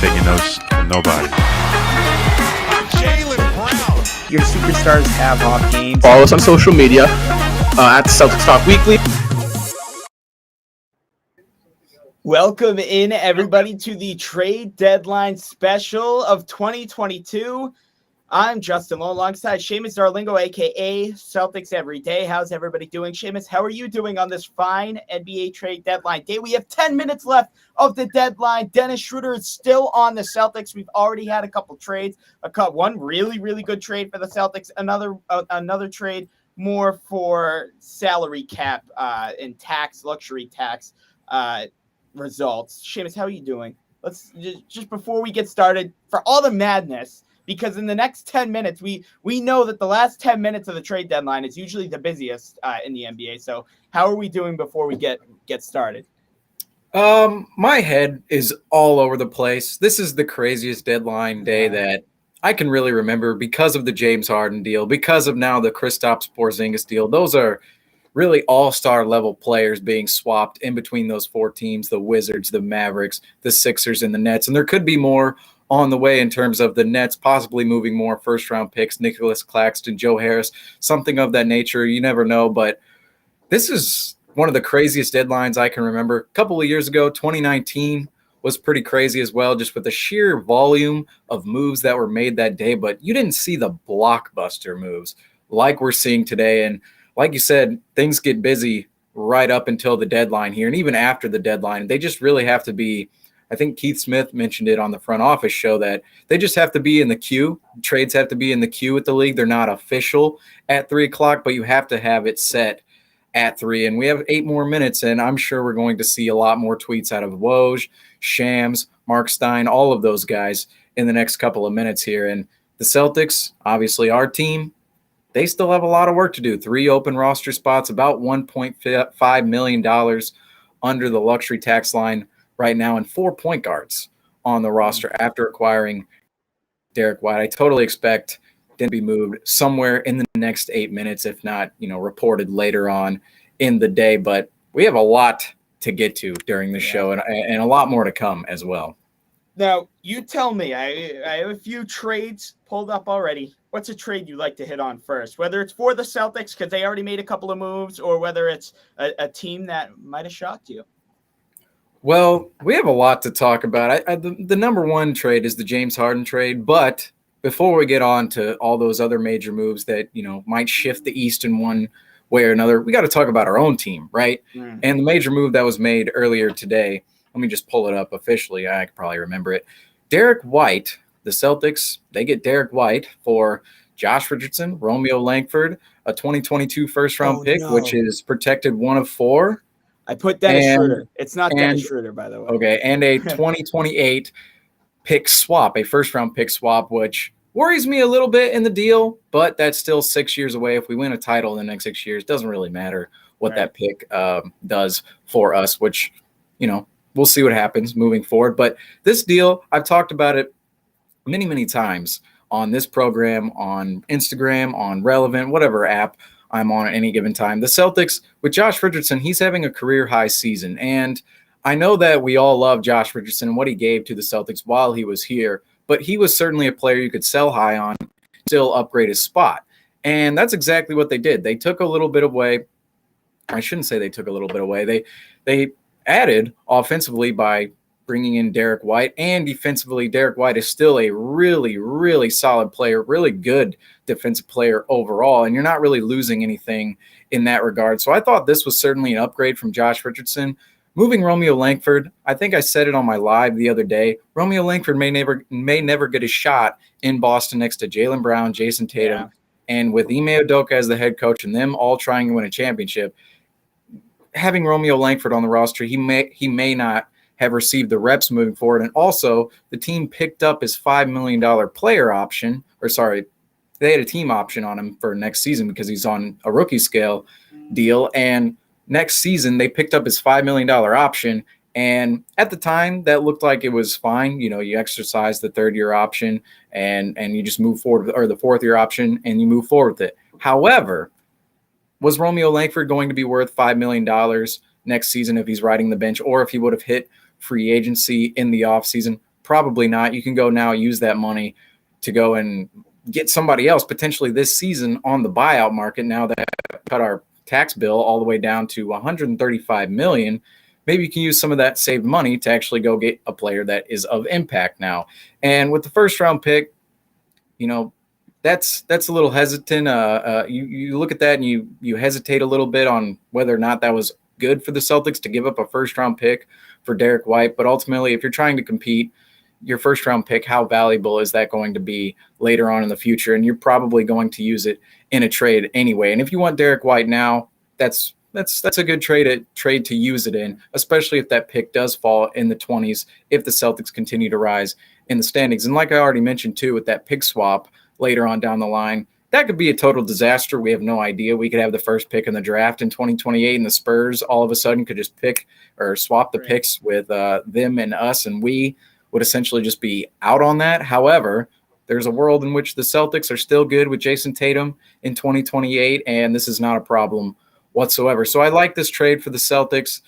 taking notes from nobody. Your superstars have off games. Follow us on social media at Celtics Talk Weekly. Welcome in, everybody, to the trade deadline special of 2022. I'm Justin Lowe alongside Seamus Darlingo, a.k.a. Celtics Every Day. How's everybody doing? Seamus, how are you doing on this fine NBA trade deadline day? We have 10 minutes left of the deadline. Dennis Schroeder is still on the Celtics. We've already had a couple trades. One really, really good trade for the Celtics. Another trade more for salary cap and tax, luxury tax results. Seamus, how are you doing? Let's just before we get started, for all the madness, because in the next 10 minutes, we know that the last 10 minutes of the trade deadline is usually the busiest in the NBA. So how are we doing before we get started? My head is all over the place. This is the craziest deadline day that I can really remember because of the James Harden deal, because of now the Kristaps Porzingis deal. Those are really all-star level players being swapped in between those four teams, the Wizards, the Mavericks, the Sixers, and the Nets. And there could be more on the way in terms of the Nets possibly moving more first-round picks, Nicholas Claxton, Joe Harris, something of that nature. You never know, but this is one of the craziest deadlines I can remember. A couple of years ago, 2019 was pretty crazy as well, just with the sheer volume of moves that were made that day, but you didn't see the blockbuster moves like we're seeing today. And like you said, things get busy right up until the deadline here, and even after the deadline. They just really have to be, I think Keith Smith mentioned it on the front office show, that they just have to be in the queue. Trades have to be in the queue at the league. They're not official at 3 o'clock, but you have to have it set at 3. And we have 8 more minutes, and I'm sure we're going to see a lot more tweets out of Woj, Shams, Mark Stein, all of those guys in the next couple of minutes here. And the Celtics, obviously our team, they still have a lot of work to do. 3 open roster spots, about $1.5 million under the luxury tax line right now, and 4 point guards on the roster after acquiring Derrick White. I totally expect him to be moved somewhere in the next 8 minutes, if not, reported later on in the day. But we have a lot to get to during the show, and a lot more to come as well. Now, you tell me. I have a few trades pulled up already. What's a trade you like to hit on first? Whether it's for the Celtics because they already made a couple of moves, or whether it's a team that might have shocked you. Well, we have a lot to talk about. The number one trade is the James Harden trade, but before we get on to all those other major moves that, might shift the East in one way or another, we got to talk about our own team, right? And the major move that was made earlier today, let me just pull it up officially. I could probably remember it. Derrick White, the Celtics, they get Derrick White for Josh Richardson, Romeo Langford, a 2022 first-round pick, which is protected 1 of 4. I put Dennis Schroeder. It's not Dennis Schroeder, by the way. Okay, and a 2028 pick swap, a first-round pick swap, which worries me a little bit in the deal, but that's still 6 years away. If we win a title in the next 6 years, it doesn't really matter what that pick does for us, which, we'll see what happens moving forward. But this deal, I've talked about it many, many times on this program, on Instagram, on Relevant, whatever app I'm on at any given time. The Celtics, with Josh Richardson, he's having a career-high season. And I know that we all love Josh Richardson and what he gave to the Celtics while he was here, but he was certainly a player you could sell high on, still upgrade his spot. And that's exactly what they did. They took a little bit away. I shouldn't say they took a little bit away. They added offensively by bringing in Derrick White, and defensively, Derrick White is still a really, really solid player, really good defensive player overall, and you're not really losing anything in that regard. So I thought this was certainly an upgrade from Josh Richardson. Moving Romeo Langford, I think I said it on my live the other day, Romeo Langford may never get a shot in Boston next to Jaylen Brown, Jason Tatum, and with Ime Udoka as the head coach and them all trying to win a championship, having Romeo Langford on the roster, he may not have received the reps moving forward. And also, the team picked up his $5 million player option, they had a team option on him for next season because he's on a rookie scale deal. And next season, they picked up his $5 million option. And at the time, that looked like it was fine. You exercise the 3rd-year option and you just move forward, or the 4th-year option, and you move forward with it. However, was Romeo Langford going to be worth $5 million next season if he's riding the bench, or if he would have hit free agency in the offseason? Probably not. You can go now use that money to go and get somebody else potentially this season on the buyout market. Now that cut our tax bill all the way down to 135 million, maybe you can use some of that saved money to actually go get a player that is of impact now. And with the first round pick, that's a little hesitant. You look at that and you hesitate a little bit on whether or not that was good for the Celtics to give up a first round pick for Derrick White. But ultimately, if you're trying to compete, your first round pick, how valuable is that going to be later on in the future? And you're probably going to use it in a trade anyway. And if you want Derrick White now, that's a good trade to use it in, especially if that pick does fall in the 20s, if the Celtics continue to rise in the standings. And like I already mentioned too, with that pick swap later on down the line, that could be a total disaster. We have no idea. We could have the first pick in the draft in 2028, and the Spurs all of a sudden could just pick or swap the picks with them and us, and we would essentially just be out on that. However, there's a world in which the Celtics are still good with Jason Tatum in 2028, and this is not a problem whatsoever. So I like this trade for the Celtics.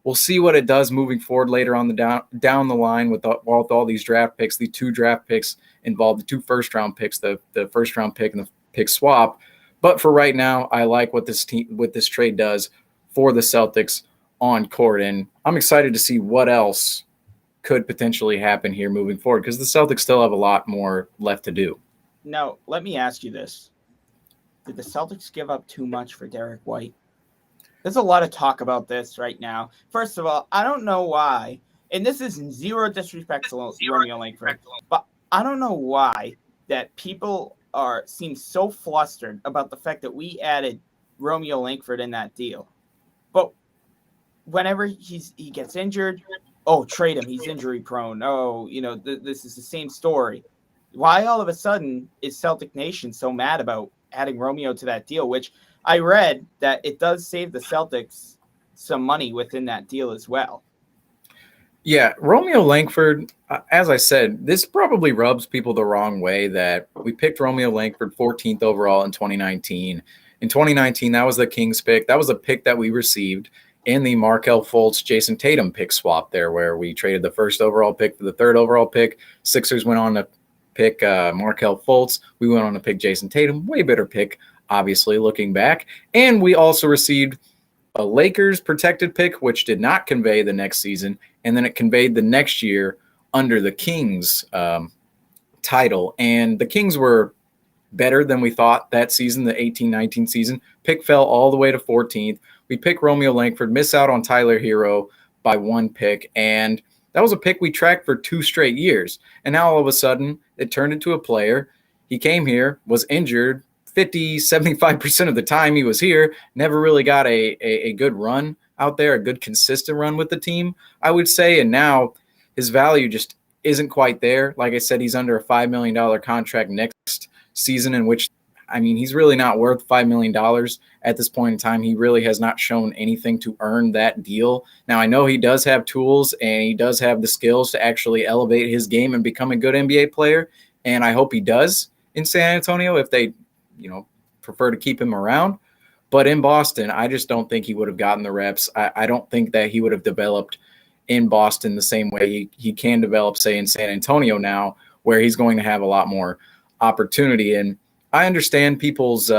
We'll see what it does moving forward later on down the line with all these draft picks. The 2 draft picks involved, the 2 first-round picks, the first-round pick and the pick swap. But for right now, I like what this trade does for the Celtics on court, and I'm excited to see what else could potentially happen here moving forward, because the Celtics still have a lot more left to do. Now, let me ask you this. Did the Celtics give up too much for Derrick White? There's a lot of talk about this right now. First of all, I don't know why, and this is zero disrespect to Romeo Langford, but I don't know why that people seem so flustered about the fact that we added Romeo Langford in that deal. But whenever he gets injured, trade him. He's injury prone. This is the same story. Why all of a sudden is Celtic Nation so mad about adding Romeo to that deal, which I read that it does save the Celtics some money within that deal as well. Yeah, Romeo Langford, as I said, this probably rubs people the wrong way that we picked Romeo Langford 14th overall in 2019. In 2019, that was the Kings pick. That was a pick that we received in the Markelle Fultz, Jason Tatum pick swap there, where we traded the first overall pick for the 3rd overall pick. Sixers went on to pick Markelle Fultz. We went on to pick Jason Tatum. Way better pick, obviously, looking back. And we also received a Lakers protected pick, which did not convey the next season, and then it conveyed the next year under the Kings title. And the Kings were better than we thought that season, the 18-19 season. Pick fell all the way to 14th. We pick Romeo Langford, miss out on Tyler Hero by 1 pick, and that was a pick we tracked for 2 straight years. And now all of a sudden, it turned into a player. He came here, was injured 75% of the time he was here, never really got a good run out there, a good consistent run with the team, I would say. And now his value just isn't quite there. Like I said, he's under a $5 million contract next season, in which, he's really not worth $5 million at this point in time. He really has not shown anything to earn that deal. Now, I know he does have tools and he does have the skills to actually elevate his game and become a good NBA player, and I hope he does in San Antonio if they prefer to keep him around. But in Boston, I just don't think he would have gotten the reps. I don't think that he would have developed in Boston the same way he can develop, say, in San Antonio now, where he's going to have a lot more opportunity. And I understand people's,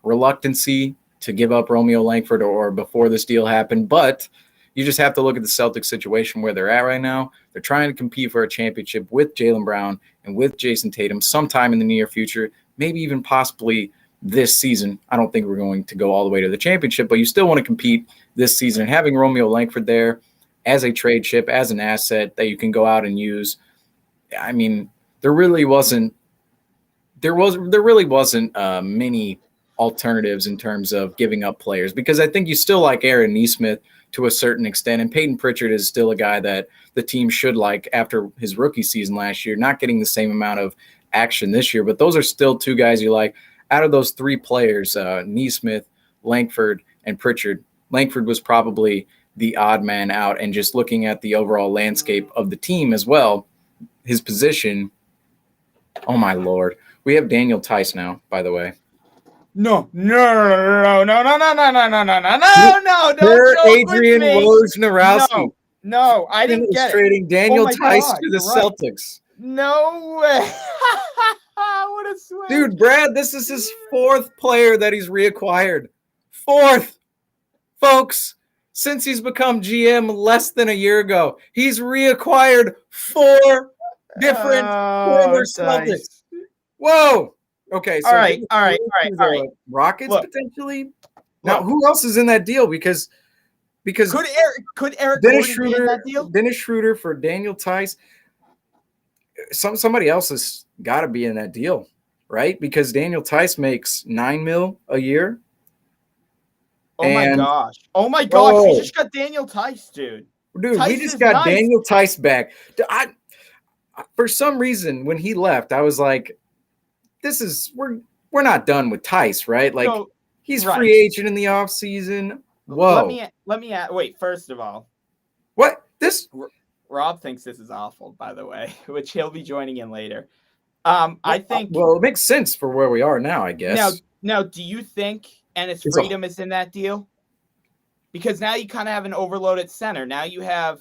reluctancy to give up Romeo Langford or before this deal happened, but you just have to look at the Celtics situation where they're at right now. They're trying to compete for a championship with Jaylen Brown and with Jason Tatum sometime in the near future, maybe even possibly this season. I don't think we're going to go all the way to the championship, but you still want to compete this season. And having Romeo Langford there as a trade chip, as an asset that you can go out and use, there really wasn't many alternatives in terms of giving up players, because I think you still like Aaron Nesmith to a certain extent, and Peyton Pritchard is still a guy that the team should like after his rookie season last year, not getting the same amount of action this year, but those are still 2 guys you like. Out of those 3 players, Nesmith, Langford, and Pritchard, Langford was probably the odd man out, and just looking at the overall landscape of the team as well, his position, oh my Lord. We have Daniel Theis now, by the way. No, don't joke Adrian with me. Wojnarowski. No, No, I didn't Is get it. trading Daniel my Theis God, to the you're right. Celtics. No way. What a switch. Dude, Brad, this is his 4th player that he's reacquired. 4th, folks. Since he's become GM less than a year ago, he's reacquired 4 different former Celtics. Nice. Whoa. Okay, so All right. Rockets Look, potentially. Now, who else is in that deal? Because could Eric Dennis Gordon be in that deal? Dennis Schroeder for Daniel Theis. Somebody else has got to be in that deal, right? Because Daniel Theis makes $9 million a year. Oh my gosh! Whoa. We just got Daniel Theis, dude. Dude, Theis we just got nice. Daniel Theis back. For some reason, when he left, I was like, we're not done with Theis, right? Like, he's free agent in the offseason. Whoa. Let me wait, first of all. What? Rob thinks this is awful, by the way, which he'll be joining in later. I think. Well, it makes sense for where we are now, I guess. Now, do you think Ennis Freedom is in that deal? Because now you kind of have an overloaded center. Now you have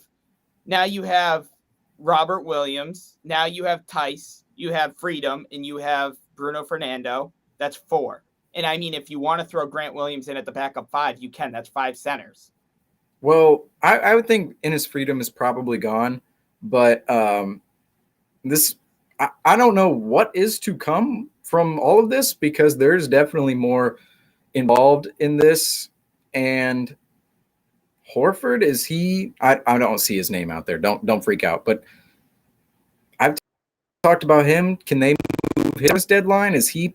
Robert Williams. Now you have Theis. You have Freedom, and you have Bruno Fernando. That's 4. And I mean, if you want to throw Grant Williams in at the backup 5, you can. That's 5 centers. Well, I would think Ennis Freedom is probably gone, but I don't know what is to come from all of this, because there's definitely more involved in this. And Horford, is he? I don't see his name out there. Don't freak out. But I've talked about him. Can they move his deadline? Is he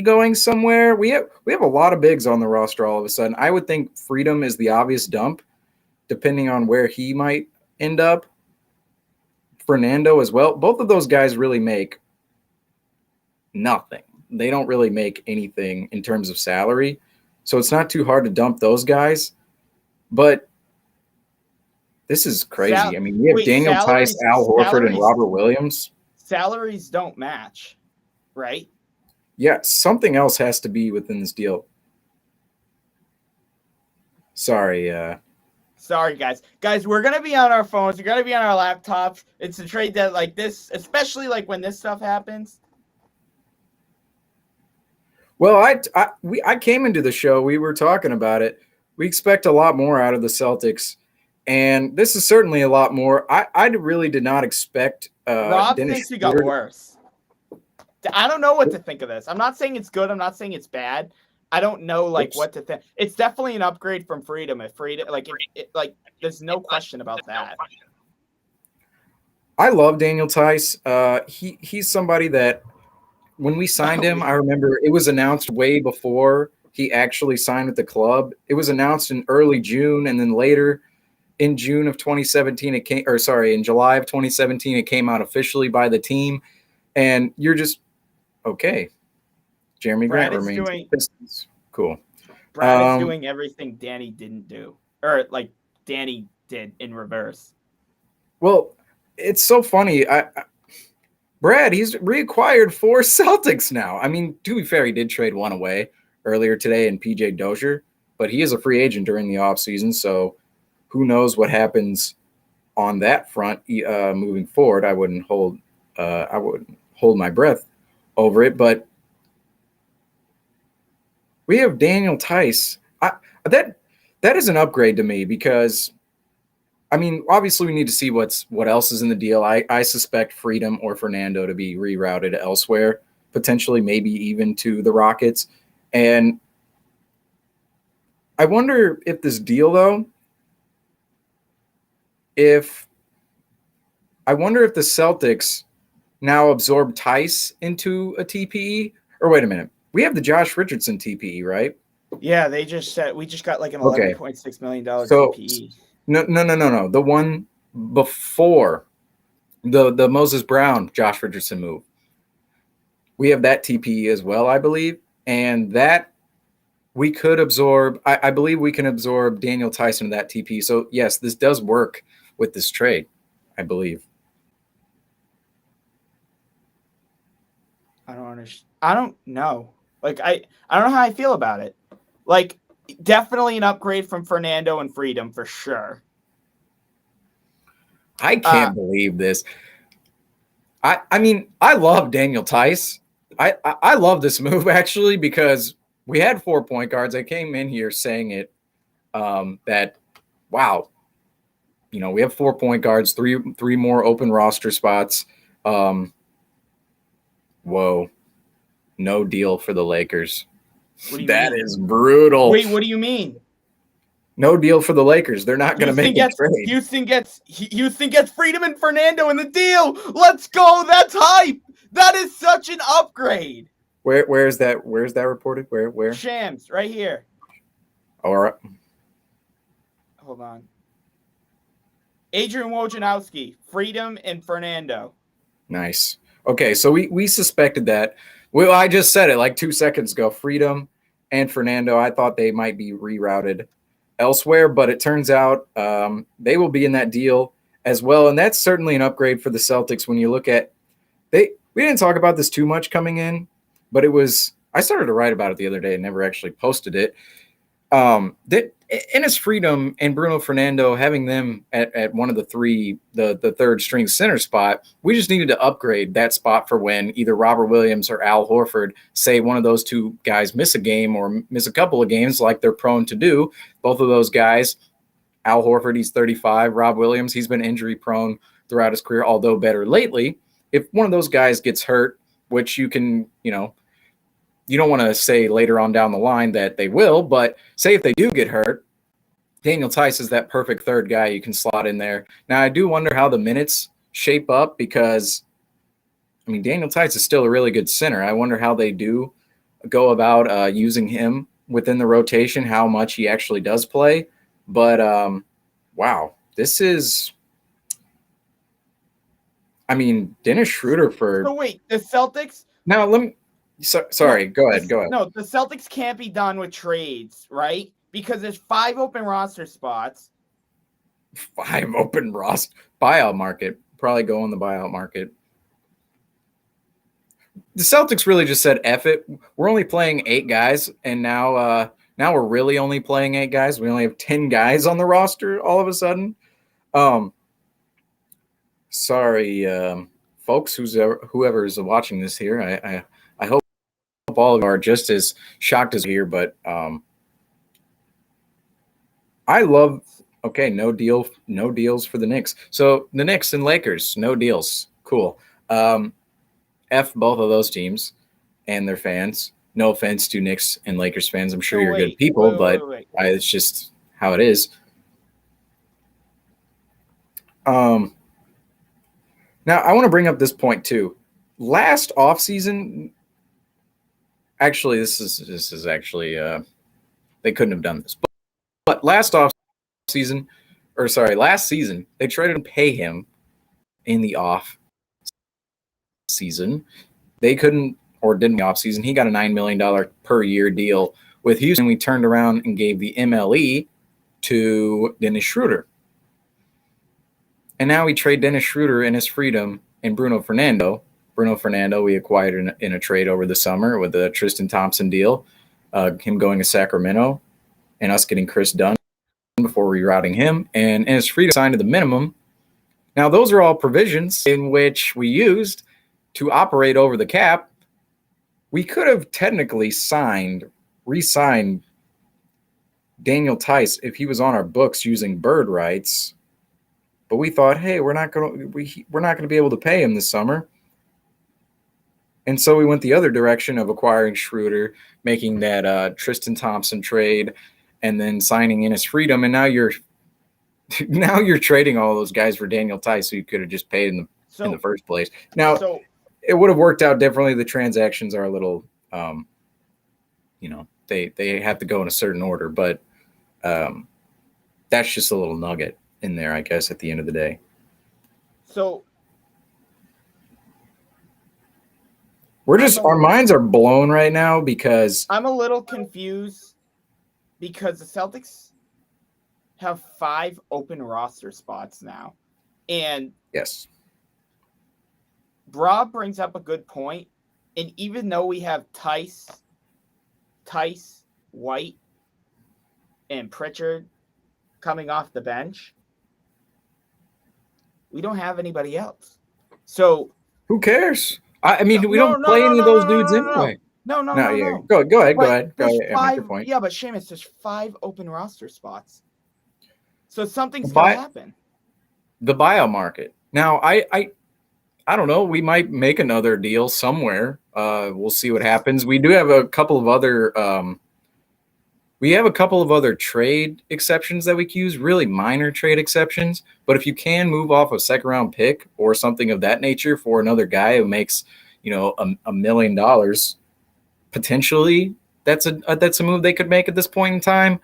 going somewhere? We have a lot of bigs on the roster all of a sudden. I would think Freedom is the obvious dump, depending on where he might end up. Fernando as well. Both of those guys really make nothing. They don't really make anything in terms of salary. So it's not too hard to dump those guys. But this is crazy. I mean, we have Daniel Theis, Al Horford, and Robert Williams. Salaries don't match, right? Yeah, something else has to be within this deal. Sorry, guys. Guys, we're going to be on our phones. We're going to be on our laptops. It's a trade that like this, especially like when this stuff happens. Well, I came into the show. We were talking about it. We expect a lot more out of the Celtics, and this is certainly a lot more. I really did not expect. Rob thinks we got worse. I don't know what to think of this. I'm not saying it's good. I'm not saying it's bad. I don't know what to think. It's definitely an upgrade from Freedom. If Freedom, there's no question about that. I love Daniel Theis. He's somebody that when we signed him, I remember it was announced way before he actually signed with the club. It was announced in early June, and then later in June of 2017, in July of 2017, it came out officially by the team. And you're just okay. Jeremy Grant remains Pistons. Cool. Brad is doing everything Danny didn't do, or like Danny did in reverse. Well, it's so funny. Brad, he's reacquired 4 Celtics now. I mean, to be fair, he did trade one away earlier today in PJ Dozier, but he is a free agent during the offseason, so who knows what happens on that front moving forward. I wouldn't hold my breath over it, but we have Daniel Theis. That is an upgrade to me, because I mean, obviously we need to see what else is in the deal. I suspect Freedom or Fernando to be rerouted elsewhere, potentially maybe even to the Rockets. And I wonder if this deal, though, I wonder if the Celtics now absorb Theis into a TPE, or wait a minute. We have the Josh Richardson TPE, right? Yeah, we just got like an $11.6 million TPE. No. The one before the Moses Brown, Josh Richardson move. We have that TPE as well, I believe. And that we could absorb. I believe we can absorb Daniel Theis into that TPE. So, yes, this does work with this trade, I believe. I don't understand. I don't know. Like, I don't know how I feel about it. Like, Definitely an upgrade from Fernando and Freedom for sure. I can't believe this. I mean, I love Daniel Theis. I love this move actually because we had 4 point guards. I came in here saying it that wow, we have 4 point guards, three more open roster spots. Whoa, no deal for the Lakers. That is brutal. Wait, what do you mean? No deal for the Lakers. They're not going to make a trade. Houston gets Freedom and Fernando in the deal. Let's go. That's hype. That is such an upgrade. Where is that? Where's that reported? Where? Shams, right here. All right. Hold on. Adrian Wojnarowski, Freedom and Fernando. Nice. Okay, so we suspected that. Well, I just said it like 2 seconds ago. Freedom and Fernando, I thought they might be rerouted elsewhere, but it turns out they will be in that deal as well, and that's certainly an upgrade for the Celtics. When you look at we didn't talk about this too much coming in, but I started to write about it the other day and never actually posted it. That Enes Freedom and Bruno Fernando, having them at one of the third string center spot, we just needed to upgrade that spot for when either Robert Williams or Al Horford, say one of those two guys miss a game or miss a couple of games like they're prone to do. Both of those guys, Al Horford, he's 35. Rob Williams, he's been injury prone throughout his career, although better lately. If one of those guys gets hurt, which you can, you don't want to say later on down the line that they will, but say if they do get hurt, Daniel Theis is that perfect third guy you can slot in there. Now, I do wonder how the minutes shape up because, Daniel Theis is still a really good center. I wonder how they do go about using him within the rotation, how much he actually does play. But, wow, this is – Dennis Schroeder for – So, wait, the Celtics – Now, let me – sorry, go ahead. No, the Celtics can't be done with trades, right? Because there's 5 open roster spots. 5 open roster buyout market. Probably go on the buyout market. The Celtics really just said, F it. We're only playing 8 guys, and now we're really only playing 8 guys. We only have 10 guys on the roster all of a sudden. Sorry, folks, whoever is watching this here. I hope all of you are just as shocked as here, but I love no deals for the Knicks. So the Knicks and Lakers, no deals. Cool. F both of those teams and their fans. No offense to Knicks and Lakers fans. I'm sure you're good people, but it's just how it is. Now I want to bring up this point too. Last offseason, actually, this is actually they couldn't have done this, but last season, they traded to pay him in the off season. They couldn't or didn't the off season. He got a $9 million per year deal with Houston. We turned around and gave the MLE to Dennis Schroeder. And now we trade Dennis Schroeder and his freedom and Bruno Fernando. Bruno Fernando we acquired in a trade over the summer with the Tristan Thompson deal, him going to Sacramento, and us getting Chris Dunn before rerouting him, and his freedom signed to the minimum. Now, those are all provisions in which we used to operate over the cap. We could have technically re-signed Daniel Theis if he was on our books using bird rights, but we thought, hey, we're not going to be able to pay him this summer. And so we went the other direction of acquiring Schroeder, making that Tristan Thompson trade, and then signing in his freedom. And now you're trading all those guys for Daniel Theis, who you could have just paid in the first place. Now, it would have worked out differently. The transactions are a little, they have to go in a certain order, but that's just a little nugget in there, I guess, at the end of the day. So our minds are blown right now because I'm a little confused because the Celtics have 5 open roster spots now. And yes, Rob brings up a good point. And even though we have Theis, White, and Pritchard coming off the bench, we don't have anybody else. So who cares? I mean, we no, don't play any of those dudes anyway. No. Yeah. Go ahead. But there's Make your 5. point. Yeah, but Seamus, there's 5 open roster spots. So something's The gonna happen. The buyout market. Now, I don't know. We might make another deal somewhere. We'll see what happens. We do have a couple of other. We have a couple of other trade exceptions that we can use, really minor trade exceptions. But if you can move off a second round pick or something of that nature for another guy who makes, $1 million, potentially that's a move they could make at this point in time.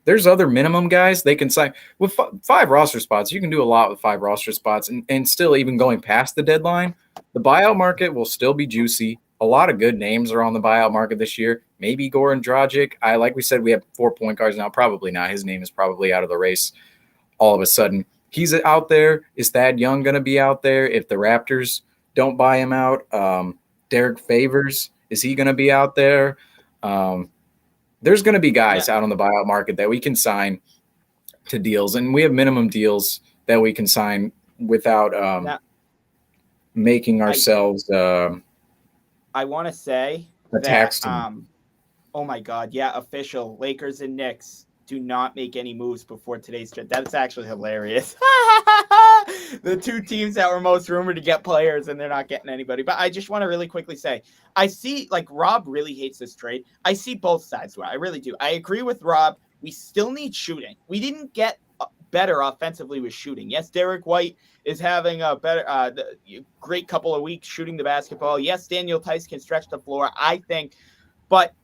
There's other minimum guys they can sign with 5 roster spots. You can do a lot with 5 roster spots, and still even going past the deadline, the buyout market will still be juicy. A lot of good names are on the buyout market this year. Maybe Goran Dragic. Like we said, we have 4 point guards now. Probably not. His name is probably out of the race all of a sudden. He's out there. Is Thad Young going to be out there if the Raptors don't buy him out? Derek Favors, is he going to be out there? There's going to be guys out on the buyout market that we can sign to deals, and we have minimum deals that we can sign without making ourselves I want to say that oh my God, yeah, official. Lakers and Knicks do not make any moves before today's trade. That's actually hilarious. The 2 teams that were most rumored to get players, and they're not getting anybody. But I just want to really quickly say, I see, Rob really hates this trade. I see both sides. I really do. I agree with Rob. We still need shooting. We didn't get better offensively with shooting. Yes, Derrick White is having a better, great couple of weeks shooting the basketball. Yes, Daniel Theis can stretch the floor, I think, but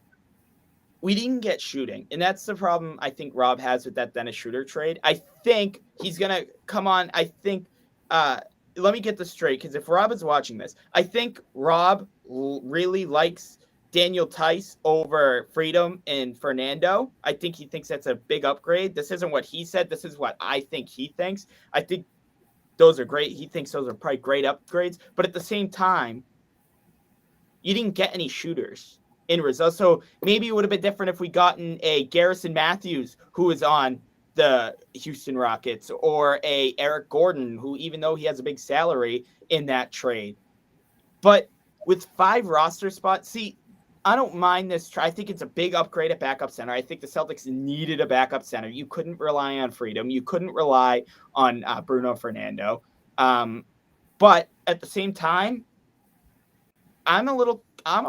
we didn't get shooting, and that's the problem I think Rob has with that Dennis Schroeder trade. I think he's going to come on. I think, let me get this straight, because if Rob is watching this, I think Rob really likes Daniel Theis over Freedom and Fernando. I think he thinks that's a big upgrade. This isn't what he said. This is what I think he thinks. I think those are great. He thinks those are probably great upgrades. But at the same time, you didn't get any shooters in results. So maybe it would have been different if we gotten a Garrison Matthews who is on the Houston Rockets, or a Eric Gordon who, even though he has a big salary in that trade. But with 5 roster spots, see, I don't mind this. I think it's a big upgrade at backup center. I think the Celtics needed a backup center. You couldn't rely on Freedom. You couldn't rely on Bruno Fernando. But at the same time, I'm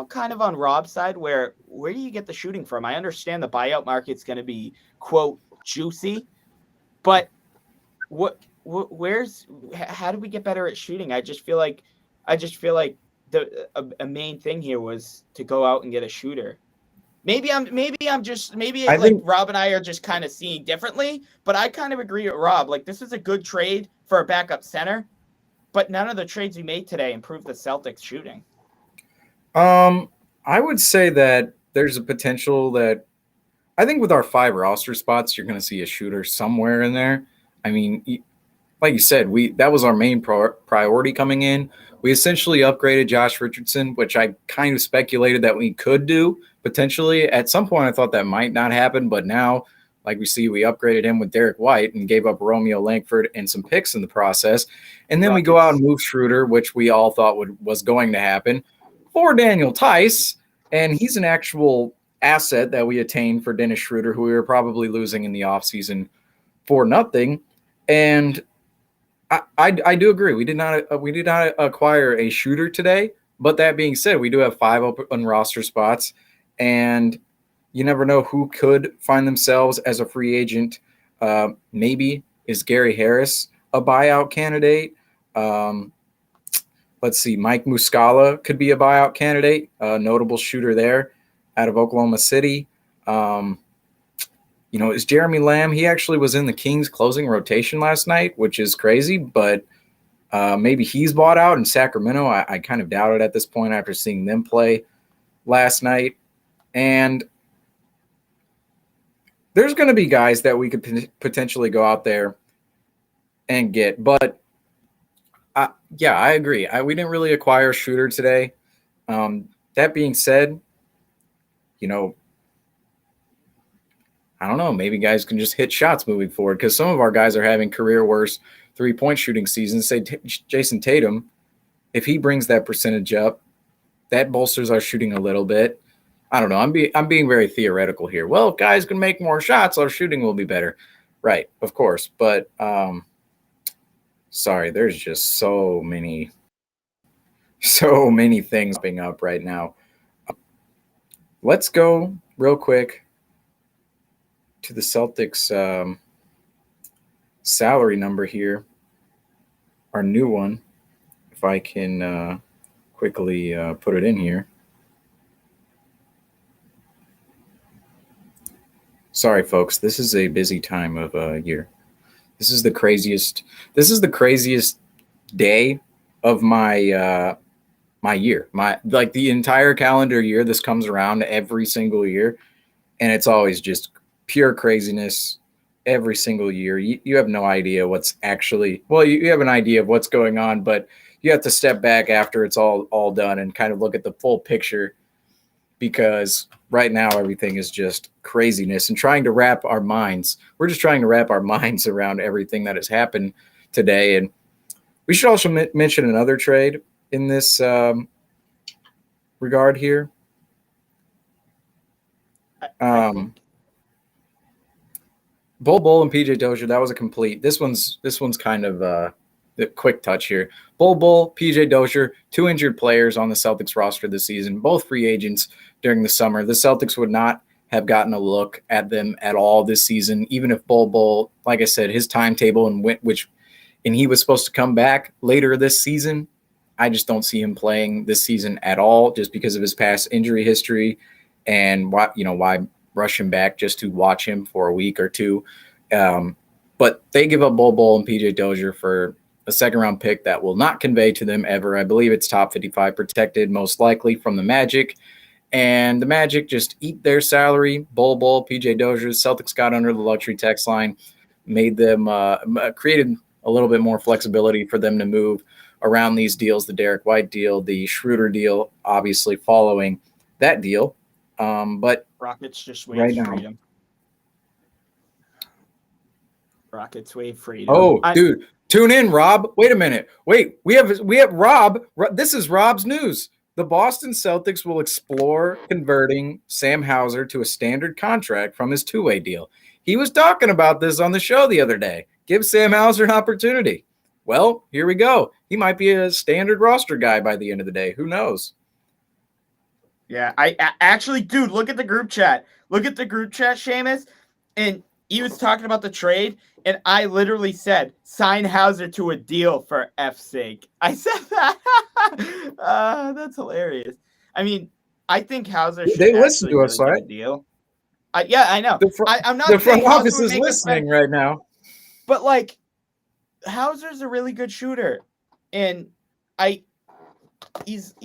kind of on Rob's side where do you get the shooting from? I understand the buyout market's going to be, quote, juicy, but how do we get better at shooting? I just feel like a main thing here was to go out and get a shooter. Maybe Rob and I are just kind of seeing differently, but I kind of agree with Rob. This is a good trade for a backup center, but none of the trades we made today improved the Celtics shooting. I would say that there's a potential that I think with our 5 roster spots, you're going to see a shooter somewhere in there. I mean, like you said, that was our main priority coming in. We essentially upgraded Josh Richardson, which I kind of speculated that we could do potentially. At some point, I thought that might not happen, but now, like we see, we upgraded him with Derrick White and gave up Romeo Langford and some picks in the process. And then we go out and move Schroeder, which we all thought was going to happen, for Daniel Theis. And he's an actual asset that we attained for Dennis Schroeder, who we were probably losing in the offseason for nothing. And I do agree. We did not acquire a shooter today. But that being said, we do have 5 open roster spots, and you never know who could find themselves as a free agent. Maybe is Gary Harris a buyout candidate? Let's see. Mike Muscala could be a buyout candidate, a notable shooter there out of Oklahoma City. Is Jeremy Lamb? He actually was in the Kings closing rotation last night, which is crazy, but maybe he's bought out in Sacramento. I kind of doubt it at this point after seeing them play last night. And there's going to be guys that we could potentially go out there and get. But, I agree. We didn't really acquire a shooter today. That being said, I don't know, maybe guys can just hit shots moving forward, because some of our guys are having career worst 3-point shooting seasons. Say Jason Tatum, if he brings that percentage up, that bolsters our shooting a little bit. I don't know. I'm being very theoretical here. Well, if guys can make more shots, our shooting will be better. Right, of course. But sorry, there's just so many things being up right now. Let's go real quick to the Celtics salary number here. Our new one, if I can quickly put it in here. Sorry, folks. This is a busy time of year. This is the craziest day of my my year. Like the entire calendar year. This comes around every single year, and it's always just pure craziness every single year. You have no idea what's actually, well, you have an idea of what's going on, but you have to step back after it's all done and kind of look at the full picture, because right now everything is just craziness and trying to wrap our minds. We're just trying to wrap our minds around everything that has happened today. And we should also mention another trade in this regard here. Bol and PJ Dozier, that was a complete. This one's kind of the quick touch here. Bol, PJ Dozier, 2 injured players on the Celtics roster this season, both free agents during the summer. The Celtics would not have gotten a look at them at all this season, even if Bol, like I said, his timetable and he was supposed to come back later this season. I just don't see him playing this season at all, just because of his past injury history, and why rush him back just to watch him for a week or two. But they give up Bol and PJ Dozier for a second-round pick that will not convey to them ever. I believe it's top 55 protected, most likely from the Magic. And the Magic just eat their salary. Bol, PJ Dozier. Celtics got under the luxury tax line, made them created a little bit more flexibility for them to move around these deals. The Derrick White deal, the Schroeder deal, obviously following that deal. But Rockets just right waived now, freedom. Rockets waive freedom. Oh, dude, tune in, Rob. Wait a minute. Wait, we have Rob. This is Rob's news. The Boston Celtics will explore converting Sam Hauser to a standard contract from his two-way deal. He was talking about this on the show the other day. Give Sam Hauser an opportunity. Well, here we go. He might be a standard roster guy by the end of the day. Who knows? Yeah, I actually, dude, look at the group chat. Look at the group chat, Seamus. And he was talking about the trade, and I literally said, sign Hauser to a deal for F's sake. I said that. That's hilarious. I mean, I think Hauser should listen to us, really right? get a deal. Yeah, I know. I'm not the front saying office Hauser is listening right now. But, like, Hauser's a really good shooter. And he just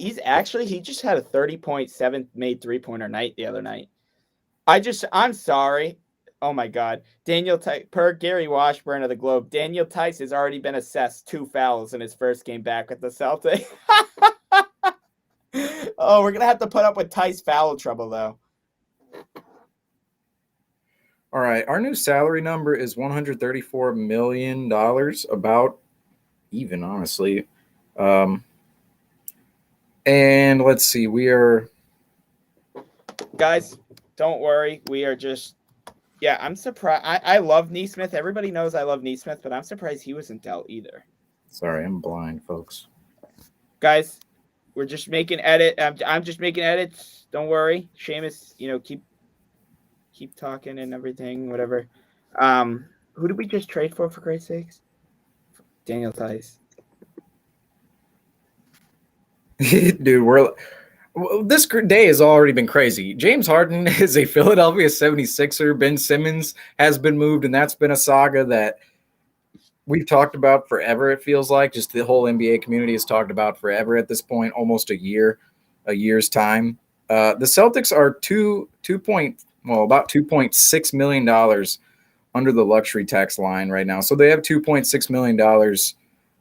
had a 30.7 made 3-pointer night the other night. I'm sorry. Oh my God. Per Gary Washburn of the Globe, Daniel Theis has already been assessed 2 fouls in his first game back with the Celtics. Oh, we're going to have to put up with Theis foul trouble, though. All right. Our new salary number is $134 million, about even, honestly. And let's see, guys, don't worry. We are just, I'm surprised. I love Nesmith. Everybody knows I love Nesmith, but I'm surprised he wasn't dealt either. Sorry, I'm blind, folks. Guys, we're just making I'm just making edits. Don't worry. Seamus, keep talking and everything, whatever. Who did we just trade for Christ's sakes? Daniel Theis. Dude, this day has already been crazy. James Harden is a Philadelphia 76er. Ben Simmons has been moved, and that's been a saga that we've talked about forever, it feels like. Just the whole NBA community has talked about forever at this point, almost a year's time. The Celtics are about $2.6 million under the luxury tax line right now. So they have $2.6 million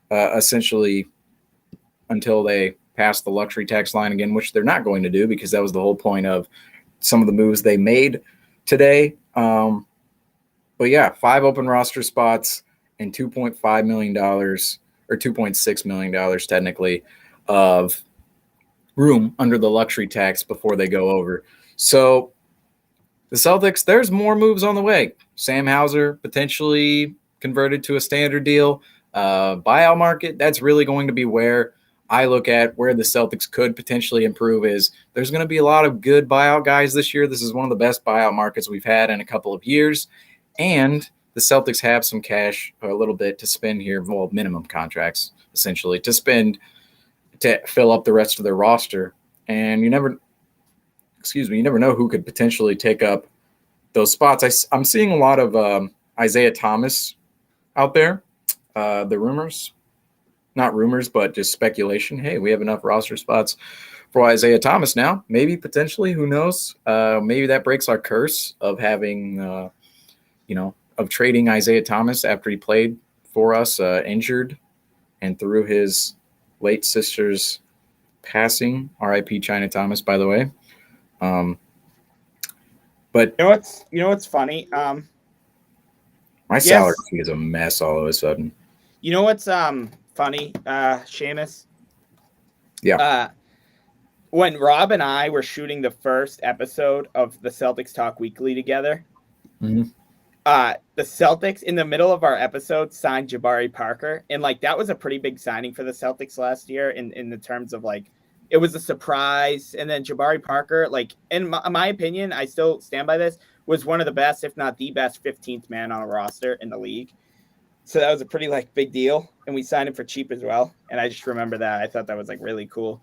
essentially until they pass the luxury tax line again, which they're not going to do, because that was the whole point of some of the moves they made today. But yeah, 5 open roster spots and $2.5 million or $2.6 million technically of room under the luxury tax before they go over. So the Celtics, there's more moves on the way. Sam Hauser potentially converted to a standard deal. Buyout market, that's really going to be where I look at where the Celtics could potentially improve is there's going to be a lot of good buyout guys this year. This is one of the best buyout markets we've had in a couple of years. And the Celtics have some cash, a little bit to spend here, well, minimum contracts essentially to spend to fill up the rest of their roster. And you never know who could potentially take up those spots. I'm seeing a lot of Isaiah Thomas out there. The rumors, not rumors, but just speculation. Hey, we have enough roster spots for Isaiah Thomas now. Maybe potentially, who knows? Maybe that breaks our curse of having, of trading Isaiah Thomas after he played for us injured and through his late sister's passing. R.I.P. China Thomas, by the way. But you know what's funny? My salary is a mess all of a sudden. You know what's funny, Seamus? Yeah. When Rob and I were shooting the first episode of the Celtics Talk Weekly together, mm-hmm. The Celtics in the middle of our episode signed Jabari Parker, and like that was a pretty big signing for the Celtics last year in the terms of like it was a surprise. And then Jabari Parker, like in my opinion, I still stand by this, was one of the best, if not the best, 15th man on a roster in the league. So that was a pretty like big deal, and we signed him for cheap as well. And I just remember that. I thought that was like really cool.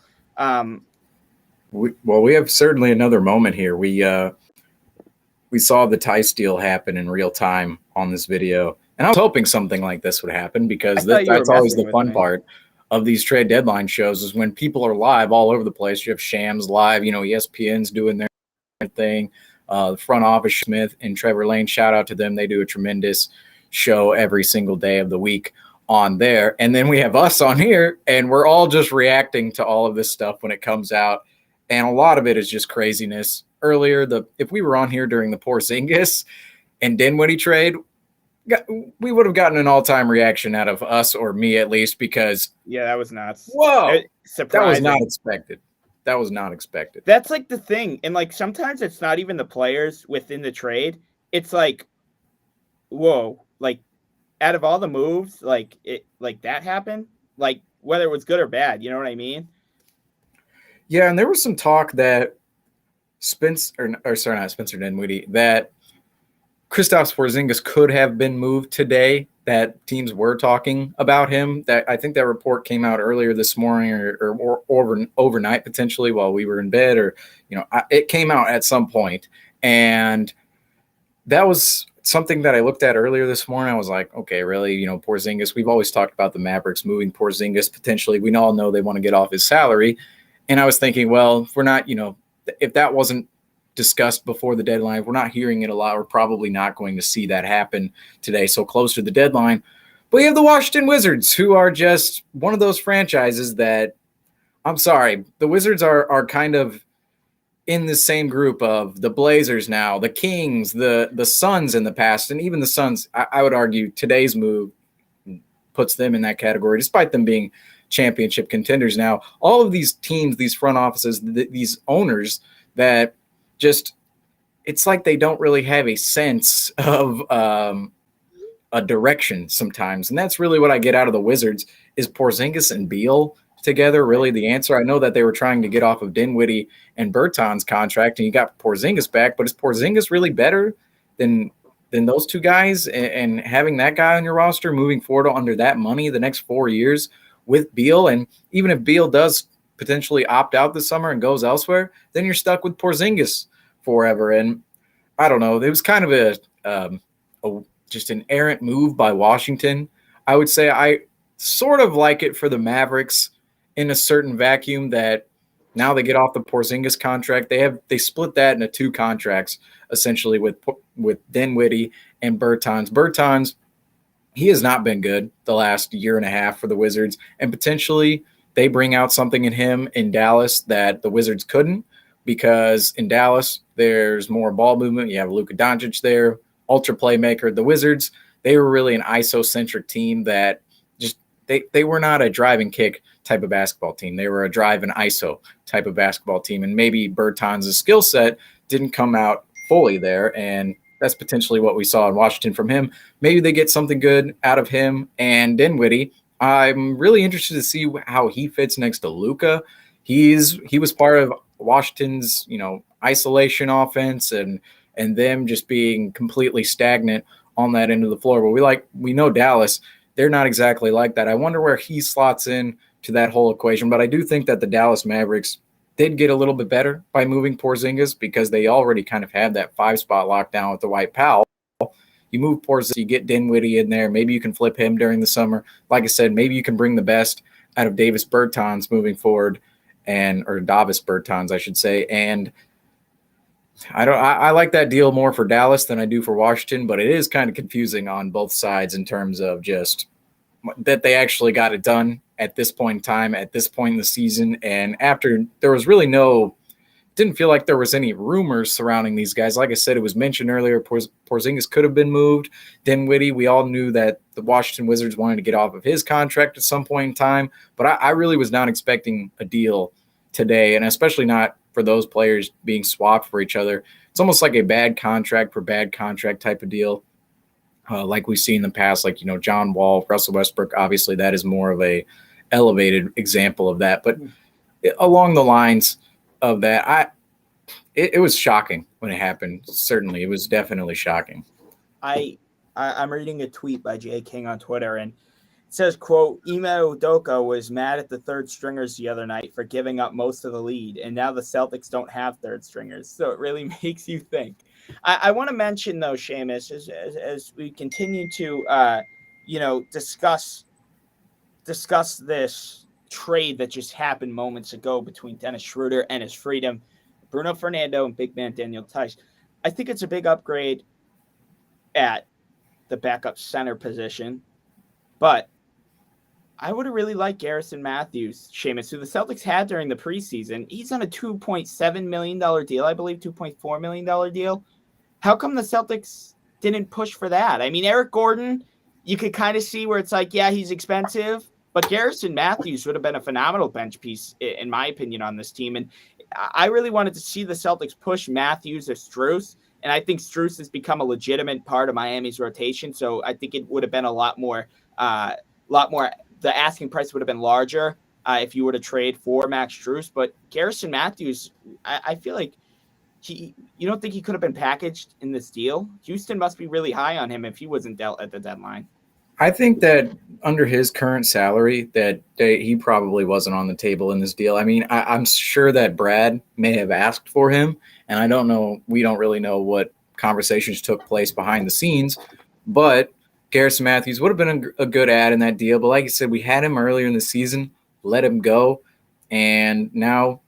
We have certainly another moment here. We saw the Theis deal happen in real time on this video, and I was hoping something like this would happen because that's always the fun part of these trade deadline shows is when people are live all over the place. You have Shams live, ESPN's doing their thing. The front office, Smith and Trevor Lane, shout out to them. They do a tremendous show every single day of the week on there. And then we have us on here, and we're all just reacting to all of this stuff when it comes out. And a lot of it is just craziness. Earlier, if we were on here during the Porzingis and Dinwiddie trade, we would have gotten an all-time reaction out of us or me at least because that was nuts. Whoa, that was not expected. That was not expected. That's like the thing, and like sometimes it's not even the players within the trade. It's like, whoa, like out of all the moves, like that happened, like whether it was good or bad, you know what I mean? Yeah, and there was some talk that not Spencer Dinwiddie, that Kristaps Porzingis could have been moved today, that teams were talking about him. That I think that report came out earlier this morning or overnight potentially while we were in bed, or it came out at some point. And that was something that I looked at earlier this morning. I was like, okay, really, Porzingis, we've always talked about the Mavericks moving Porzingis potentially. We all know they want to get off his salary. And I was thinking, well, if we're not, if that wasn't discussed before the deadline, if we're not hearing it a lot, we're probably not going to see that happen today, so close to the deadline. But we have the Washington Wizards, who are just one of those franchises that, I'm sorry, the Wizards are kind of in the same group of the Blazers now, the Kings, the Suns in the past, and even the Suns, I would argue today's move puts them in that category, despite them being championship contenders now. All of these teams, these front offices, these owners that just, it's like they don't really have a sense of a direction sometimes. And that's really what I get out of the Wizards. Is Porzingis and Beal together really the answer? I know that they were trying to get off of Dinwiddie and Bertans' contract, and you got Porzingis back, but is Porzingis really better than those two guys? And having that guy on your roster moving forward under that money the next 4 years with Beal, and even if Beal does potentially opt out this summer and goes elsewhere, then you're stuck with Porzingis forever. And I don't know, it was kind of just an errant move by Washington. I would say I sort of like it for the Mavericks in a certain vacuum that now they get off the Porzingis contract. They split that into 2 contracts essentially with Dinwiddie and Bertans. Bertans, he has not been good the last year and a half for the Wizards, and potentially they bring out something in him in Dallas that the Wizards couldn't. because in Dallas, there's more ball movement. You have Luka Doncic there, ultra playmaker. The Wizards, they were really an iso-centric team that just they were not a drive and kick type of basketball team. They were a drive and iso type of basketball team. And maybe Bertans' skill set didn't come out fully there. And that's potentially what we saw in Washington from him. Maybe they get something good out of him and Dinwiddie. I'm really interested to see how he fits next to Luka. He was part of Washington's, isolation offense and them just being completely stagnant on that end of the floor. But we know Dallas, they're not exactly like that. I wonder where he slots in to that whole equation. But I do think that the Dallas Mavericks did get a little bit better by moving Porzingis because they already kind of had that 5-spot lockdown with the White Powell. You move Porzingis, you get Dinwiddie in there. Maybe you can flip him during the summer. Like I said, maybe you can bring the best out of Davis Bertans moving forward, or Davis Bertans, I should say. And I like that deal more for Dallas than I do for Washington, but it is kind of confusing on both sides in terms of just that they actually got it done at this point in time, at this point in the season. And after there was really didn't feel like there was any rumors surrounding these guys. Like I said, it was mentioned earlier, Porzingis could have been moved. Dinwiddie, we all knew that the Washington Wizards wanted to get off of his contract at some point in time, but I really was not expecting a deal today, and especially not for those players being swapped for each other. It's almost like a bad contract for bad contract type of deal, like we've seen in the past, like, John Wall, Russell Westbrook. Obviously, that is more of a elevated example of that, but along the lines of that, it was shocking when it happened. Certainly, it was definitely shocking. I'm reading a tweet by Jay King on Twitter, and it says, quote, Ime Udoka was mad at the third stringers the other night for giving up most of the lead, and now the Celtics don't have third stringers. So it really makes you think. I want to mention, though, Seamus, as we continue to, discuss this trade that just happened moments ago between Dennis Schroeder and his Freedom, Bruno Fernando and big man Daniel Theis. I think it's a big upgrade at the backup center position, but I would have really liked Garrison Matthews, Seamus, who the Celtics had during the preseason. He's on a $2.7 million deal, I believe, $2.4 million deal. How come the Celtics didn't push for that? I mean, Eric Gordon, you could kind of see where it's like, yeah, he's expensive, but Garrison Matthews would have been a phenomenal bench piece, in my opinion, on this team. And I really wanted to see the Celtics push Matthews or Strus, and I think Strus has become a legitimate part of Miami's rotation. So I think it would have been a lot more. The asking price would have been larger if you were to trade for Max Strus. But Garrison Matthews, I feel like you don't think he could have been packaged in this deal? Houston must be really high on him if he wasn't dealt at the deadline. I think that under his current salary that he probably wasn't on the table in this deal. I mean, I'm sure that Brad may have asked for him, and I don't know. We don't really know what conversations took place behind the scenes, but Garrison Matthews would have been a good add in that deal. But like I said, we had him earlier in the season, let him go, and now,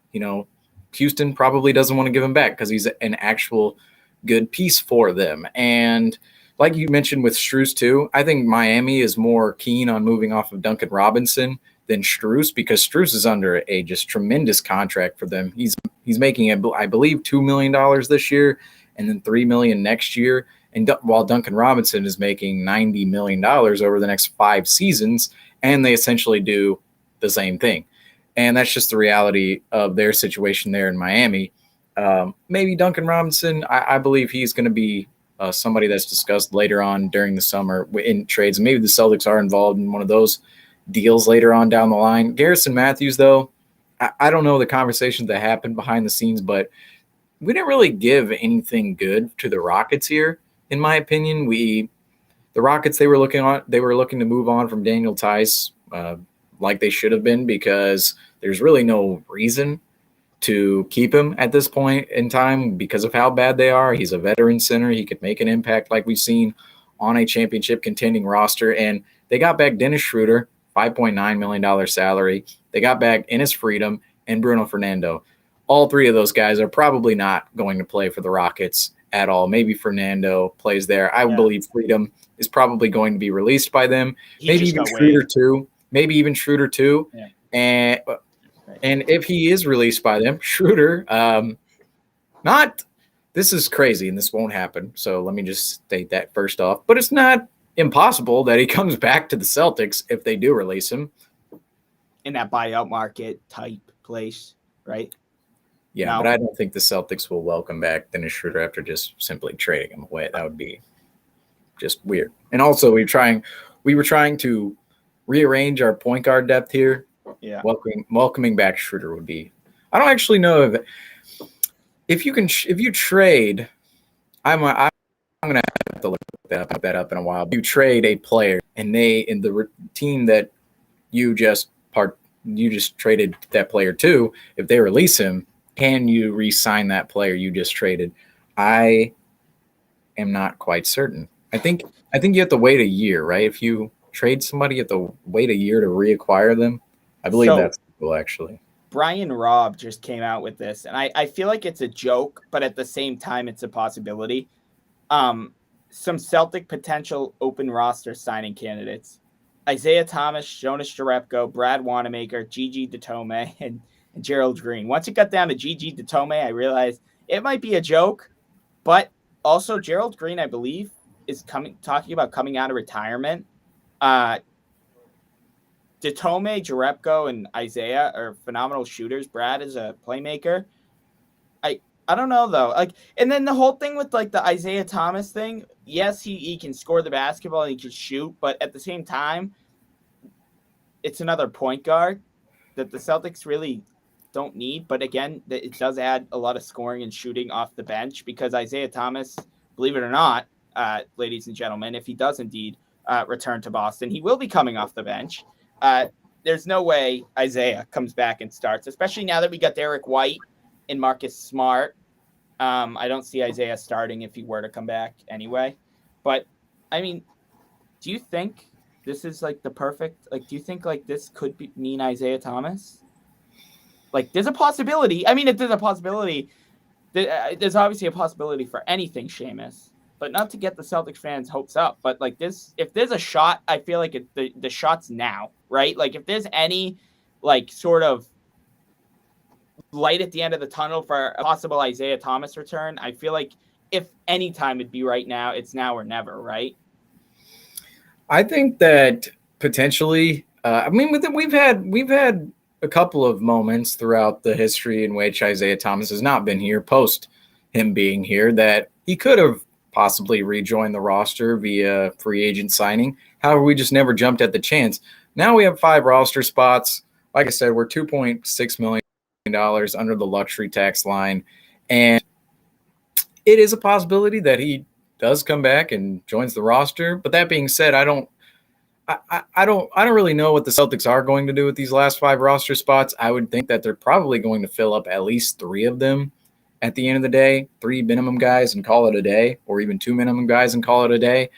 Houston probably doesn't want to give him back because he's an actual good piece for them. And like you mentioned with Strus too, I think Miami is more keen on moving off of Duncan Robinson than Strus because Strus is under a just tremendous contract for them. He's making, I believe, $2 million this year and then $3 million next year. And while Duncan Robinson is making $90 million over the next 5 seasons, and they essentially do the same thing. And that's just the reality of their situation there in Miami. Maybe Duncan Robinson, I believe he's going to be somebody that's discussed later on during the summer in trades. Maybe the Celtics are involved in one of those deals later on down the line. Garrison Matthews, though, I don't know the conversations that happened behind the scenes, but we didn't really give anything good to the Rockets here. In my opinion, the Rockets, they were looking to move on from Daniel Theis like they should have been because there's really no reason to keep him at this point in time because of how bad they are. He's a veteran center. He could make an impact like we've seen on a championship contending roster. And they got back Dennis Schroeder, $5.9 million salary. They got back Enes Freedom and Bruno Fernando. All 3 of those guys are probably not going to play for the Rockets at all. Maybe Fernando plays there. I believe Freedom is probably going to be released by them. Maybe even Schroeder too. Yeah. And if he is released by them, Schroeder, not, this is crazy and this won't happen. So let me just state that first off. But it's not impossible that he comes back to the Celtics if they do release him. In that buyout market type place, right? Yeah, but I don't think the Celtics will welcome back Dennis Schroeder after just simply trading him away. That would be just weird. And also, we were trying to rearrange our point guard depth here. Yeah, welcoming back Schroeder would be. I don't actually know if you trade. I'm gonna have to look that up in a while. You trade a player, and the team that you just traded that player to, if they release him, can you re-sign that player you just traded? I am not quite certain. I think you have to wait a year, right? If you trade somebody, you have to wait a year to reacquire them. I believe that's cool, actually. Brian Robb just came out with this, and I feel like it's a joke, but at the same time, it's a possibility. Some Celtic potential open roster signing candidates: Isaiah Thomas, Jonas Jerebko, Brad Wanamaker, Gigi Datome, and Gerald Green. Once it got down to Gigi Datome, I realized it might be a joke, but also Gerald Green, I believe, is talking about coming out of retirement. Datome, Jerebko, and Isaiah are phenomenal shooters. Brad is a playmaker. I don't know though. And then the whole thing with the Isaiah Thomas thing. Yes, he can score the basketball and he can shoot, but at the same time, it's another point guard that the Celtics really don't need. But again, it does add a lot of scoring and shooting off the bench because Isaiah Thomas, believe it or not, ladies and gentlemen, if he does indeed return to Boston, he will be coming off the bench. There's no way Isaiah comes back and starts, especially now that we got Derrick White and Marcus Smart. I don't see Isaiah starting if he were to come back anyway. But, I mean, do you think this is the perfect, do you think this could mean Isaiah Thomas? There's a possibility. I mean, if there's a possibility, there's obviously a possibility for anything, Seamus, but not to get the Celtics fans' hopes up. But if there's a shot, I feel like the shot's now, right? If there's any sort of light at the end of the tunnel for a possible Isaiah Thomas return, I feel like if any time it'd be right now, it's now or never, right? I think that potentially, we've had a couple of moments throughout the history in which Isaiah Thomas has not been here post him being here that he could have possibly rejoined the roster via free agent signing. However, we just never jumped at the chance. Now we have 5 roster spots. Like I said, we're $2.6 million under the luxury tax line. And it is a possibility that he does come back and joins the roster. But that being said, I don't really know what the Celtics are going to do with these last 5 roster spots. I would think that they're probably going to fill up at least 3 of them at the end of the day, 3 minimum guys and call it a day, or even 2 minimum guys and call it a day.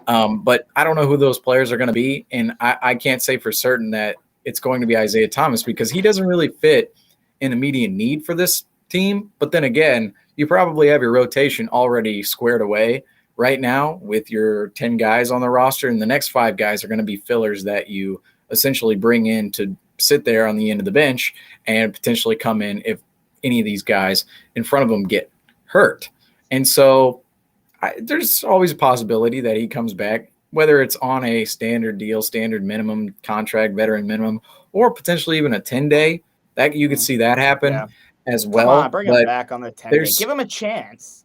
But I don't know who those players are going to be. And I can't say for certain that it's going to be Isaiah Thomas because he doesn't really fit in immediate need for this team. But then again, you probably have your rotation already squared away right now with your 10 guys on the roster, and the next 5 guys are going to be fillers that you essentially bring in to sit there on the end of the bench and potentially come in if any of these guys in front of them get hurt. And so there's always a possibility that he comes back, whether it's on a standard deal, standard minimum contract, veteran minimum, or potentially even a 10-day. That you could see that happen as well. Come on, bring him back on the 10-day. Give him a chance.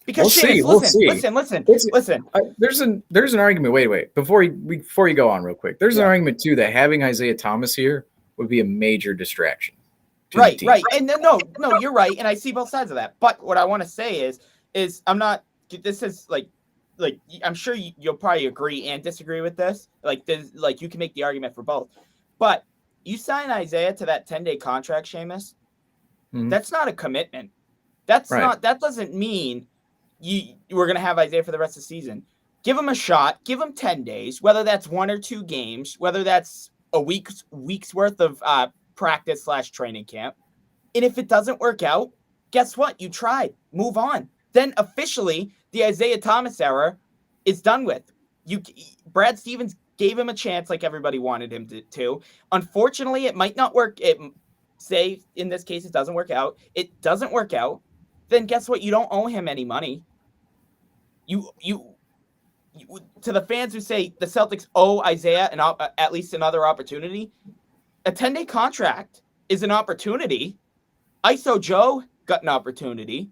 Because we'll see. Listen. There's an argument. Wait. Before you go on real quick, there's an argument too that having Isaiah Thomas here would be a major distraction. Right. And no, you're right, and I see both sides of that. But what I want to say is I'm not. This is I'm sure you'll probably agree and disagree with this. You can make the argument for both, but you sign Isaiah to that 10-day contract, Seamus. Mm-hmm. That's not a commitment. That doesn't mean we're going to have Isaiah for the rest of the season. Give him a shot. Give him 10 days, whether that's 1 or 2 games, whether that's a week's worth of practice/training camp. And if it doesn't work out, guess what? You tried. Move on. Then officially, the Isaiah Thomas era is done with. Brad Stevens gave him a chance like everybody wanted him to. Unfortunately, it might not work. say in this case it doesn't work out, then guess what? You don't owe him any money. You to the fans who say the Celtics owe Isaiah at least another opportunity, a 10-day contract is an opportunity. ISO Joe got an opportunity,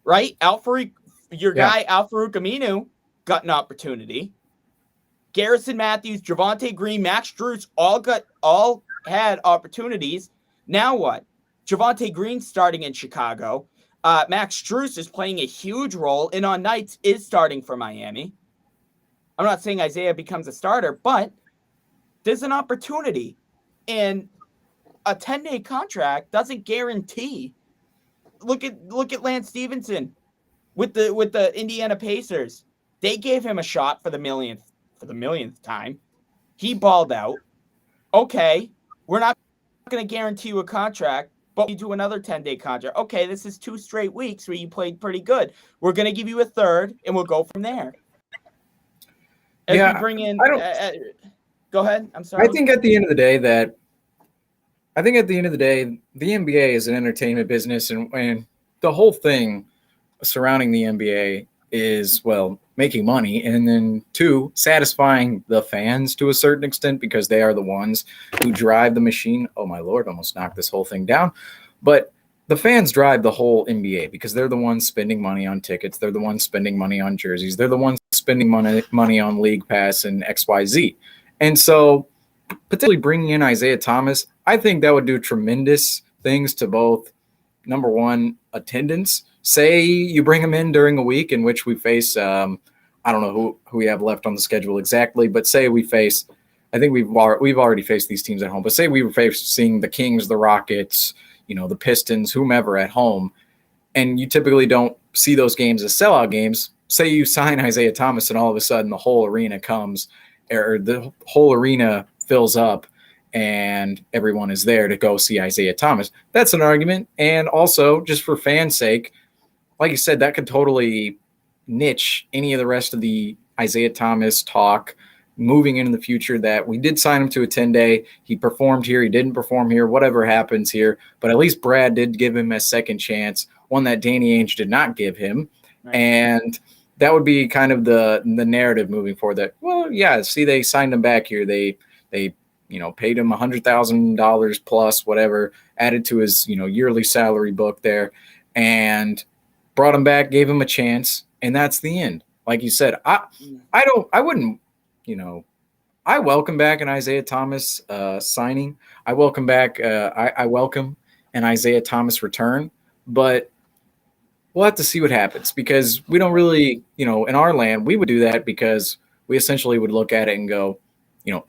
right? Your guy Al-Farouq Aminu got an opportunity. Garrison Matthews, Javonte Green, Max Strus all had opportunities. Now what? Javonte Green starting in Chicago. Max Strus is playing a huge role, and on nights is starting for Miami. I'm not saying Isaiah becomes a starter, but there's an opportunity, and a 10-day contract doesn't guarantee. Look at Lance Stevenson with the Indiana Pacers. They gave him a shot for the millionth time. He balled out. Okay, we're not going to guarantee you a contract, but you do another 10-day contract. Okay, this is 2 straight weeks where you played pretty good. We're going to give you a third, and we'll go from there. As we bring in, go ahead. I'm sorry. I think at the end of the day, the NBA is an entertainment business, and the whole thing surrounding the NBA is, well, making money, and then 2, satisfying the fans to a certain extent, because they are the ones who drive the machine. Oh my Lord, almost knocked this whole thing down. But the fans drive the whole NBA because they're the ones spending money on tickets. They're the ones spending money on jerseys. They're the ones spending money on League Pass and XYZ. And so potentially bringing in Isaiah Thomas, I think that would do tremendous things to both, number one, attendance. Say you bring him in during a week in which we face, I don't know who we have left on the schedule exactly, but say we face, I think we've already faced these teams at home, but say we were facing the Kings, the Rockets, the Pistons, whomever at home, and you typically don't see those games as sellout games. Say you sign Isaiah Thomas and all of a sudden the whole arena fills up and everyone is there to go see Isaiah Thomas. That's an argument. And also, just for fans' sake, like you said, that could totally niche any of the rest of the Isaiah Thomas talk moving into the future, that we did sign him to a 10-day. He performed here. He didn't perform here. Whatever happens here. But at least Brad did give him a second chance, one that Danny Ainge did not give him. Right. And that would be kind of the narrative moving forward, that, well, yeah, see, they signed him back here. They paid him $100,000 plus whatever, added to his, yearly salary book there, and brought him back, gave him a chance, and that's the end. Like you said, I welcome back an Isaiah Thomas signing. I welcome back, I welcome an Isaiah Thomas return, but we'll have to see what happens, because we don't really, in our land, we would do that because we essentially would look at it and go,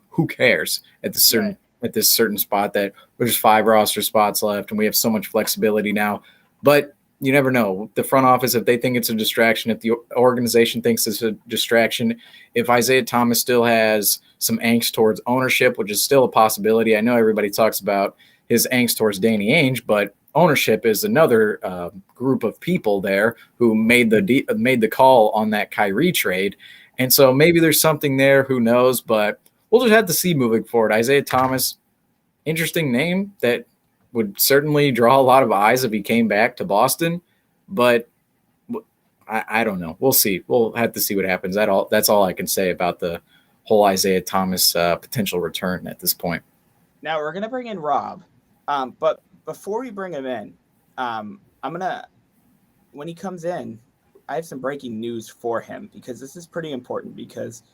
who cares at this certain spot, that there's 5 roster spots left and we have so much flexibility now. But you never know. The front office, if they think it's a distraction, if the organization thinks it's a distraction, if Isaiah Thomas still has some angst towards ownership, which is still a possibility. I know everybody talks about his angst towards Danny Ainge, but ownership is another group of people there who made the call on that Kyrie trade. And so maybe there's something there, who knows, but we'll just have to see moving forward. Isaiah Thomas, interesting name that would certainly draw a lot of eyes if he came back to Boston, but I don't know. We'll see. We'll have to see what happens. That's all I can say about the whole Isaiah Thomas potential return at this point. Now we're going to bring in Rob, but before we bring him in, when he comes in, I have some breaking news for him, because this is pretty important, because,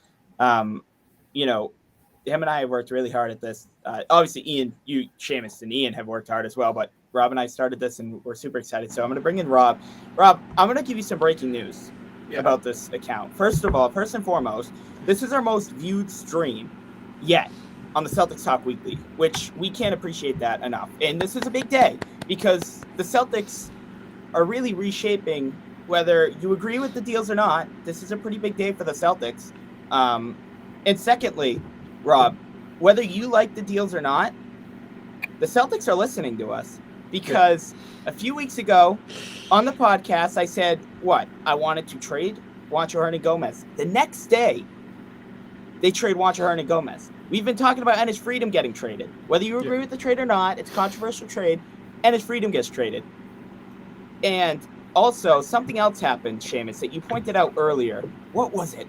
him and I have worked really hard at this. Obviously, Ian, Seamus, and Ian have worked hard as well, but Rob and I started this, and we're super excited. So I'm going to bring in Rob. Rob, I'm going to give you some breaking news about this account. First and foremost, this is our most viewed stream yet on the Celtics Talk Weekly, which we can't appreciate that enough. And this is a big day, because the Celtics are really reshaping, whether you agree with the deals or not. This is a pretty big day for the Celtics. And secondly, Rob, whether you like the deals or not, the Celtics are listening to us, because a few weeks ago on the podcast, I said, I wanted to trade Juancho Hernangomez. The next day, they trade Juancho Hernangomez. We've been talking about Ennis Freedom getting traded. Whether you agree with the trade or not, it's a controversial trade. Ennis Freedom gets traded. And also, something else happened, Seamus, that you pointed out earlier. What was it?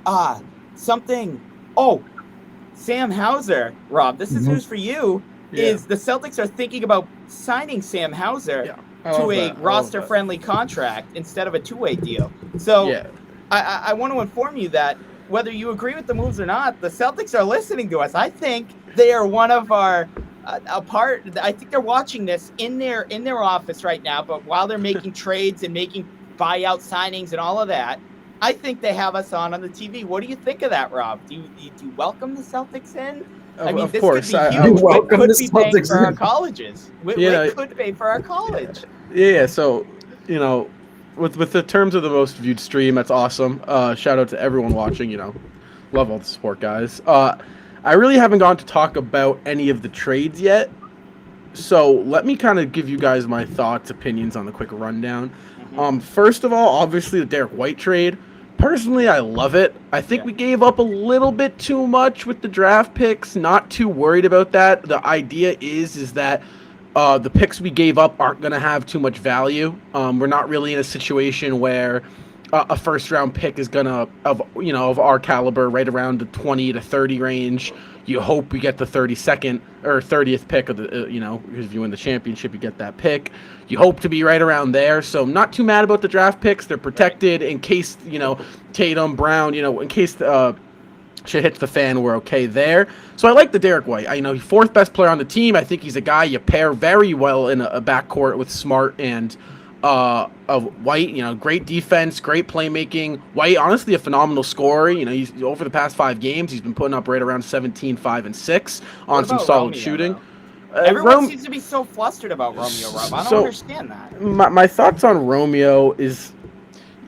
Sam Hauser, Rob, this is news for you, is the Celtics are thinking about signing Sam Hauser to a roster-friendly contract instead of a two-way deal. So I want to inform you that whether you agree with the moves or not, the Celtics are listening to us. I think they are one of our I think they're watching this in their office right now, but while they're making trades and making buyout signings and all of that, I think they have us on the TV. What do you think of that, Rob? Do you welcome the Celtics in? I mean, this could be huge. We could be paying for our colleges. We could pay for our college. Yeah, so, with the terms of the most viewed stream, that's awesome. Shout out to everyone watching, love all the support, guys. I really haven't gone to talk about any of the trades yet, so let me kind of give you guys my thoughts, opinions on the quick rundown. First of all, obviously the Derrick White trade. Personally, I love it. I think we gave up a little bit too much with the draft picks. Not too worried about that. The idea is that the picks we gave up aren't going to have too much value. We're not really in a situation where a first-round pick is going to, of our caliber, right around the 20 to 30 range. You hope we get the 32nd or 30th pick of the, because if you win the championship, you get that pick. You hope to be right around there. So I'm not too mad about the draft picks. They're protected in case, Tatum, Brown, in case shit hits the fan, we're okay there. So I like the Derrick White. He's fourth best player on the team. I think he's a guy you pair very well in a backcourt with Smart and of White. Great defense, great playmaking. White, honestly, a phenomenal scorer. He's over the past 5 games, he's been putting up right around 17, 5, and 6 on some solid shooting. Everyone seems to be so flustered about Romeo, Rob. I don't understand that. My thoughts on Romeo is,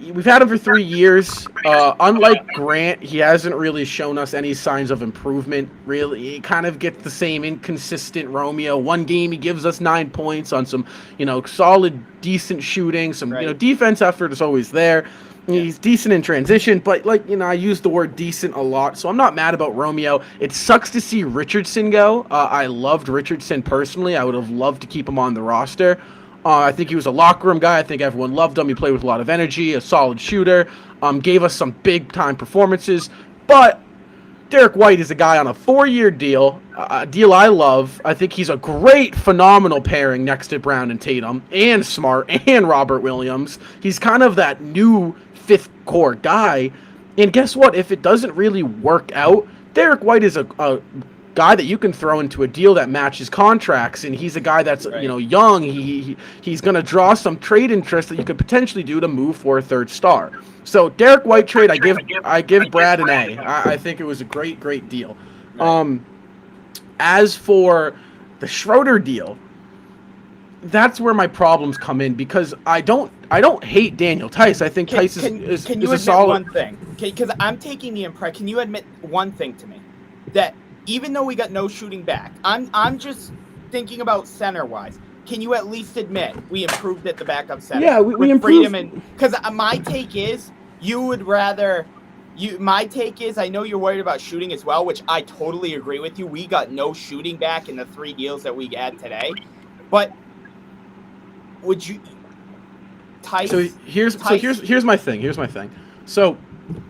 we've had him for 3 years. Unlike Grant, he hasn't really shown us any signs of improvement. Really, he kind of gets the same inconsistent Romeo. One game he gives us 9 points on some, solid, decent shooting. Some, defense effort is always there. He's decent in transition, but I use the word decent a lot, so I'm not mad about Romeo. It sucks to see Richardson go. I loved Richardson personally. I would have loved to keep him on the roster. I think he was a locker room guy. I think everyone loved him. He played with a lot of energy, a solid shooter, gave us some big-time performances. But Derrick White is a guy on a 4-year deal, a deal I love. I think he's a great, phenomenal pairing next to Brown and Tatum and Smart and Robert Williams. He's kind of that new fifth-core guy. And guess what? If it doesn't really work out, Derrick White is a guy that you can throw into a deal that matches contracts, and he's a guy that's young. He's going to draw some trade interest that you could potentially do to move for a third star. So Derrick White trade, I give Brad an A. I think it was a great deal. As for the Schroeder deal, that's where my problems come in, because I don't hate Daniel Theis. I think Theis is a solid one thing. Because I'm taking the impression. Can you admit one thing to me? That even though we got no shooting back, I'm just thinking about center-wise. Can you at least admit we improved at the backup center? Yeah, we improved. Because my take is my take is I know you're worried about shooting as well, which I totally agree with you. We got no shooting back in the 3 deals that we had today. But would you Theis? So here's my thing. So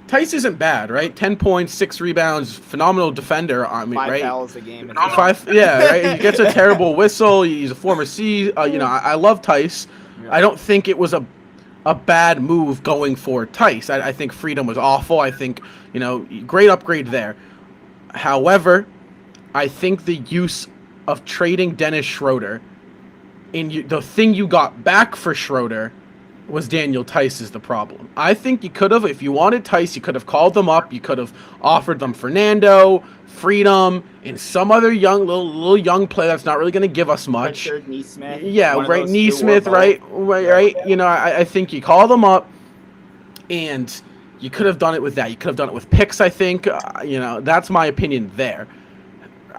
Theis isn't bad, right? 10 points, 6 rebounds, phenomenal defender. I mean, 5 fouls a game. Right? He gets a terrible whistle. He's a former C. I love Theis. Yeah. I don't think it was a bad move going for Theis. I think Freedom was awful. I think, great upgrade there. However, I think the use of trading Dennis Schroeder, the thing you got back for Schroeder was Daniel Theis is the problem. I think you could have, if you wanted Theis, you could have called them up. You could have offered them Fernando, Freedom, and some other little young player that's not really going to give us much. Richard Nesmith. Yeah, right. Nesmith, right. I think you call them up, and you could have done it with that. You could have done it with picks, I think. That's my opinion there.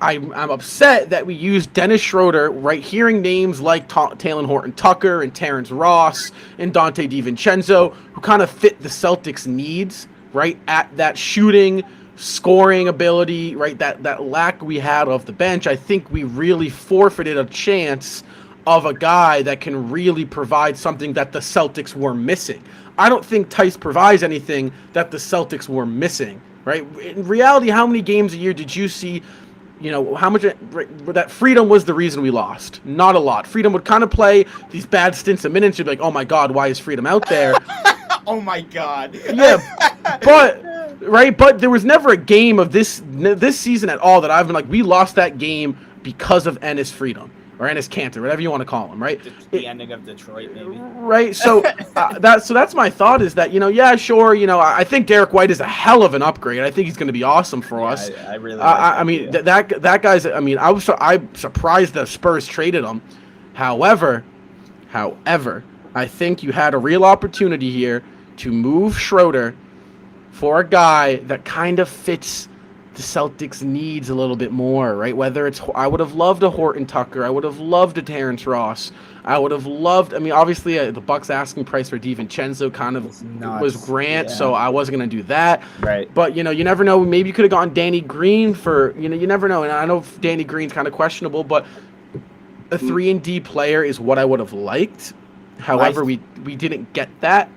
I'm upset that we used Dennis Schroeder, right, hearing names like Talen Horton-Tucker and Terrence Ross and Dante DiVincenzo, who kind of fit the Celtics' needs, right, at that shooting, scoring ability, right? That lack we had of the bench, I think we really forfeited a chance of a guy that can really provide something that the Celtics were missing. I don't think Theis provides anything that the Celtics were missing, right? In reality, how many games a year did you see? How much that Freedom was the reason we lost? Not a lot. Freedom would kind of play these bad stints of minutes. You'd be like, oh my God, why is Freedom out there? Oh my God. Yeah, but there was never a game of this season at all that I've been like, we lost that game because of Ennis Freedom or Ennis Cantor, whatever you want to call him, right? The ending of Detroit, maybe. Right. So that's my thought is that yeah, sure, I think Derrick White is a hell of an upgrade. I think he's going to be awesome for us. I really. I mean that guy's. I mean, I'm surprised the Spurs traded him. However, I think you had a real opportunity here to move Schroeder for a guy that kind of fits the Celtics' needs a little bit more, right? Whether it's, I would have loved a Horton Tucker, I would have loved a Terrence Ross, I would have loved. I mean, obviously, the Bucks' asking price for DiVincenzo kind of was Grant, so I wasn't going to do that. Right. But you never know. Maybe you could have gone Danny Green for. You never know. And I know Danny Green's kind of questionable, but a 3-and-D player is what I would have liked. However, we didn't get that.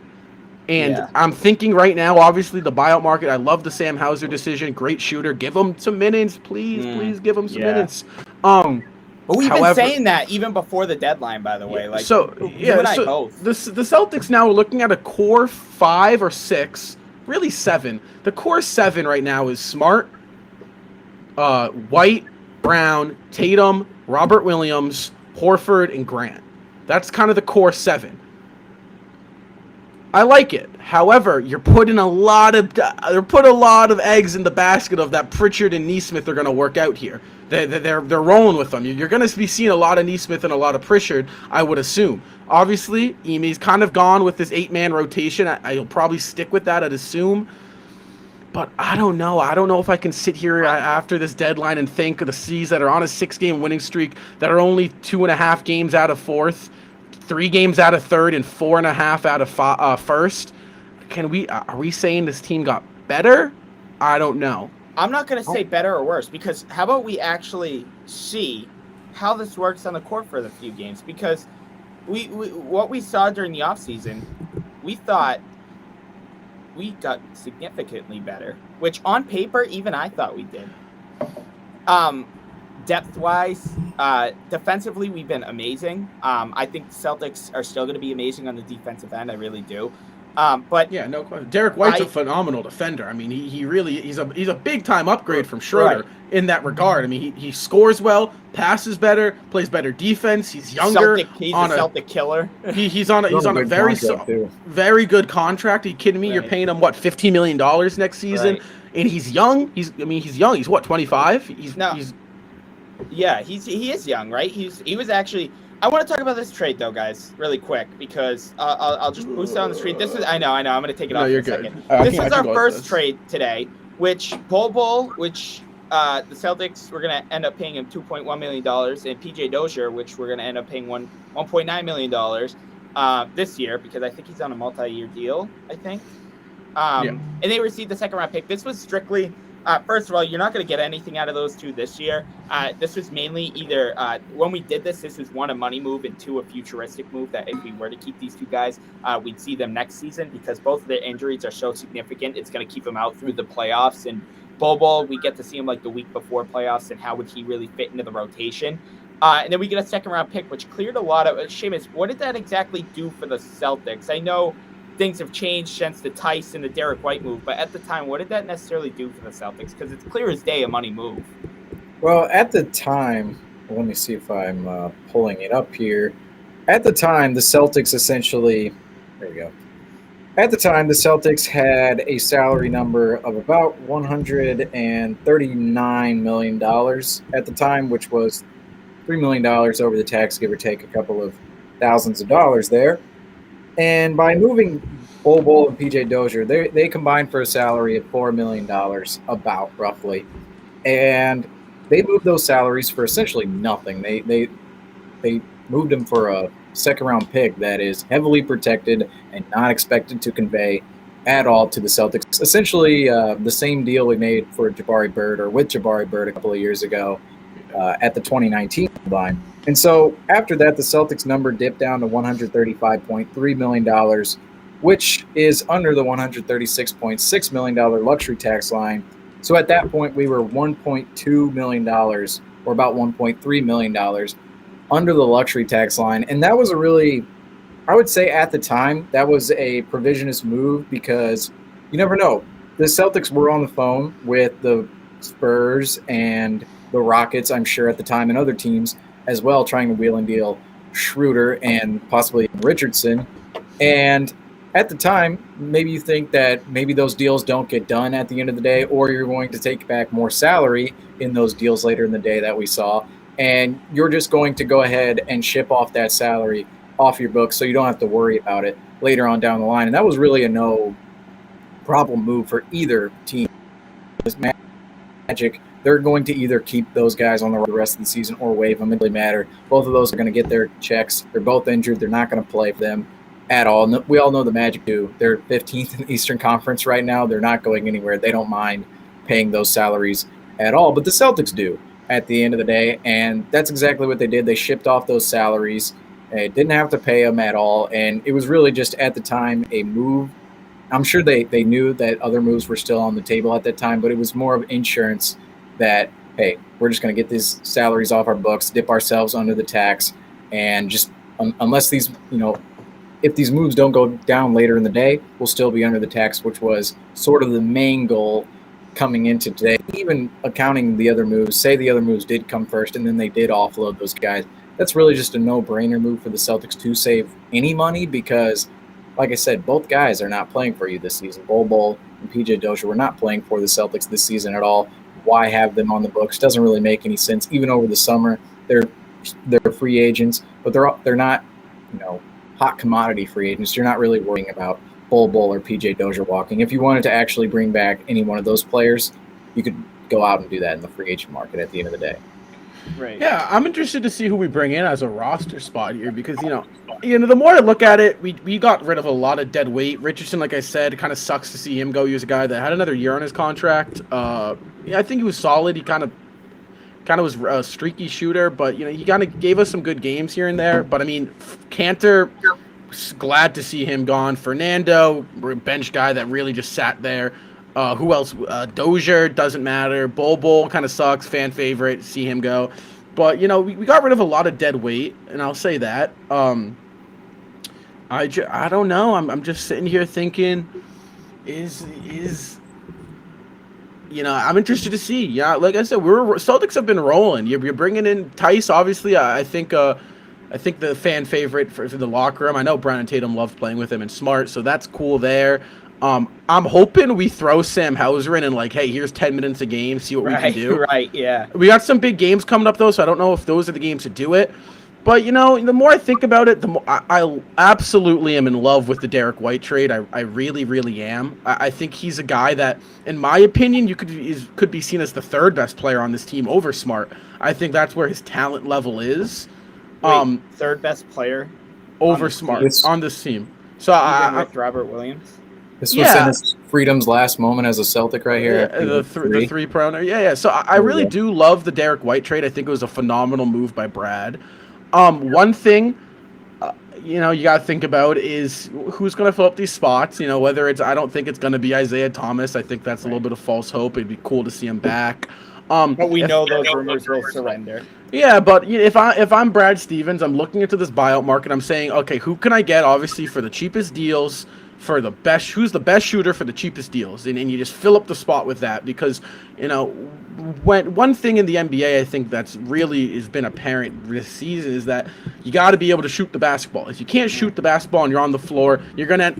And I'm thinking right now, obviously, the buyout market, I love the Sam Hauser decision. Great shooter. Give him some minutes. Please give him some minutes. But we've been saying that even before the deadline, by the way. Like, you and I both. The Celtics now are looking at a core 5 or 6, really 7. The core 7 right now is Smart, White, Brown, Tatum, Robert Williams, Horford, and Grant. That's kind of the core 7. I like it. However, you're putting a lot of eggs in the basket of that Pritchard and Nesmith are going to work out here. They're rolling with them. You're going to be seeing a lot of Nesmith and a lot of Pritchard, I would assume. Obviously, Imi's kind of gone with this 8-man rotation. I'll probably stick with that, I'd assume. But I don't know. I don't know if I can sit here after this deadline and think of the C's that are on a 6-game winning streak that are only 2.5 games out of 4th. 3 games out of 3rd and 4.5 out of 1st. Are we saying this team got better? I don't know. I'm not going to say better or worse, because how about we actually see how this works on the court for the few games? Because we what we saw during the offseason, we thought we got significantly better, which on paper, even I thought we did. Depth-wise, defensively, we've been amazing. I think the Celtics are still going to be amazing on the defensive end. I really do. But yeah, no question. Derrick White's a phenomenal defender. I mean, he's a big time upgrade from Schroeder in that regard. I mean, he scores well, passes better, plays better defense. He's younger. He's a Celtic killer. He's on a very good contract. Are you kidding me? Right. You're paying him what, $15 million next season, and he's young. He's young. He's what, 25? Yeah, he is young, right? He was actually. I want to talk about this trade though, guys, really quick, because I'll just boost it on the screen. This is I know. I'm going to take it off for a second. This is our first trade today, which the Celtics were going to end up paying him $2.1 million, and PJ Dozier, which we're going to end up paying $1.9 million this year, because I think he's on a multi-year deal. I think, and they received the second-round pick. This was strictly. First of all, you're not going to get anything out of those two this year. This was mainly either when we did this was one, a money move, and 2, a futuristic move that if we were to keep these two guys, we'd see them next season, because both of their injuries are so significant. It's going to keep them out through the playoffs. And Bobo, we get to see him like the week before playoffs, and how would he really fit into the rotation? And then we get a second-round pick, which cleared a lot of Seamus, what did that exactly do for the Celtics? I know things have changed since the Theis and the Derrick White move, but at the time, what did that necessarily do for the Celtics? Because it's clear as day a money move. Well, at the time, let me see if I'm pulling it up here. At the time, the Celtics essentially, there we go. At the time, the Celtics had a salary number of about $139 million at the time, which was $3 million over the tax, give or take a couple of thousands of dollars there. And by moving Bol and PJ Dozier, they combined for a salary of $4 million, about roughly. And they moved those salaries for essentially nothing. They moved them for a second-round pick that is heavily protected and not expected to convey at all to the Celtics. Essentially, the same deal we made for Jabari Bird or with Jabari Bird a couple of years ago at the 2019 line. And so after that, the Celtics number dipped down to $135.3 million, which is under the $136.6 million luxury tax line. So at that point, we were $1.2 million or about $1.3 million under the luxury tax line. And that was a really, I would say at the time, that was a provisionist move because you never know. The Celtics were on the phone with the Spurs and the Rockets, I'm sure, at the time, and other teams as well, trying to wheel and deal Schroeder and possibly Richardson. And at the time, maybe you think that maybe those deals don't get done at the end of the day, or you're going to take back more salary in those deals later in the day that we saw, and you're just going to go ahead and ship off that salary off your books so you don't have to worry about it later on down the line. And that was really a no problem move for either team. Magic, they're going to either keep those guys on the rest of the season or waive them. It doesn't really matter. Both of those are going to get their checks. They're both injured. They're not going to play for them at all. We all know the Magic do. They're 15th in the Eastern Conference right now. They're not going anywhere. They don't mind paying those salaries at all. But the Celtics do at the end of the day, and that's exactly what they did. They shipped off those salaries. They didn't have to pay them at all, and it was really just at the time a move. I'm sure they knew that other moves were still on the table at that time, but it was more of insurance that, hey, we're just going to get these salaries off our books, dip ourselves under the tax, and just unless these, if these moves don't go down later in the day, we'll still be under the tax, which was sort of the main goal coming into today. Even accounting the other moves, say the other moves did come first and then they did offload those guys, that's really just a no-brainer move for the Celtics to save any money because, like I said, both guys are not playing for you this season. Bol and PJ Dozier were not playing for the Celtics this season at all. Why have them on the books? Doesn't really make any sense. Even over the summer, they're free agents, but they're not, hot commodity free agents. You're not really worrying about Bol or PJ Dozier walking. If you wanted to actually bring back any one of those players, you could go out and do that in the free agent market at the end of the day. Right. Yeah, I'm interested to see who we bring in as a roster spot here because, the more I look at it, we got rid of a lot of dead weight. Richardson, like I said, it kind of sucks to see him go. He was a guy that had another year on his contract. I think he was solid. He kind of was a streaky shooter, but, he kind of gave us some good games here and there. But, Cantor, glad to see him gone. Fernando, bench guy that really just sat there. Who else? Dozier, doesn't matter. Bol kind of sucks. Fan favorite. See him go. But, we got rid of a lot of dead weight, and I'll say that. I don't know. I'm just sitting here thinking, I'm interested to see. Yeah, like I said, Celtics have been rolling. You're bringing in Theis, obviously. I think the fan favorite for the locker room. I know Brown and Tatum love playing with him and Smart, so that's cool there. I'm hoping we throw Sam Hauser in and hey, here's 10 minutes a game, see what we can do. Right, yeah. We got some big games coming up though, so I don't know if those are the games to do it. But the more I think about it, the more I absolutely am in love with the Derrick White trade. I really, really am. I think he's a guy that, in my opinion, could be seen as the third best player on this team over Smart. I think that's where his talent level is. Wait, third best player over Smart on this team. So with Robert Williams. This was in his freedom's last moment as a Celtic right here. Yeah, the three-pounder. Yeah. So I really do love the Derrick White trade. I think it was a phenomenal move by Brad. One thing, you got to think about is who's going to fill up these spots. Whether I don't think it's going to be Isaiah Thomas. I think that's a little bit of false hope. It'd be cool to see him back. But we know those rumors will surrender. Yeah, but if I'm Brad Stevens, I'm looking into this buyout market. I'm saying, okay, who can I get? Obviously, for the cheapest deals. For the best, who's the best shooter for the cheapest deals, and you just fill up the spot with that because when one thing in the NBA I think that's really has been apparent this season is that you got to be able to shoot the basketball. If you can't shoot the basketball and you're on the floor, you're gonna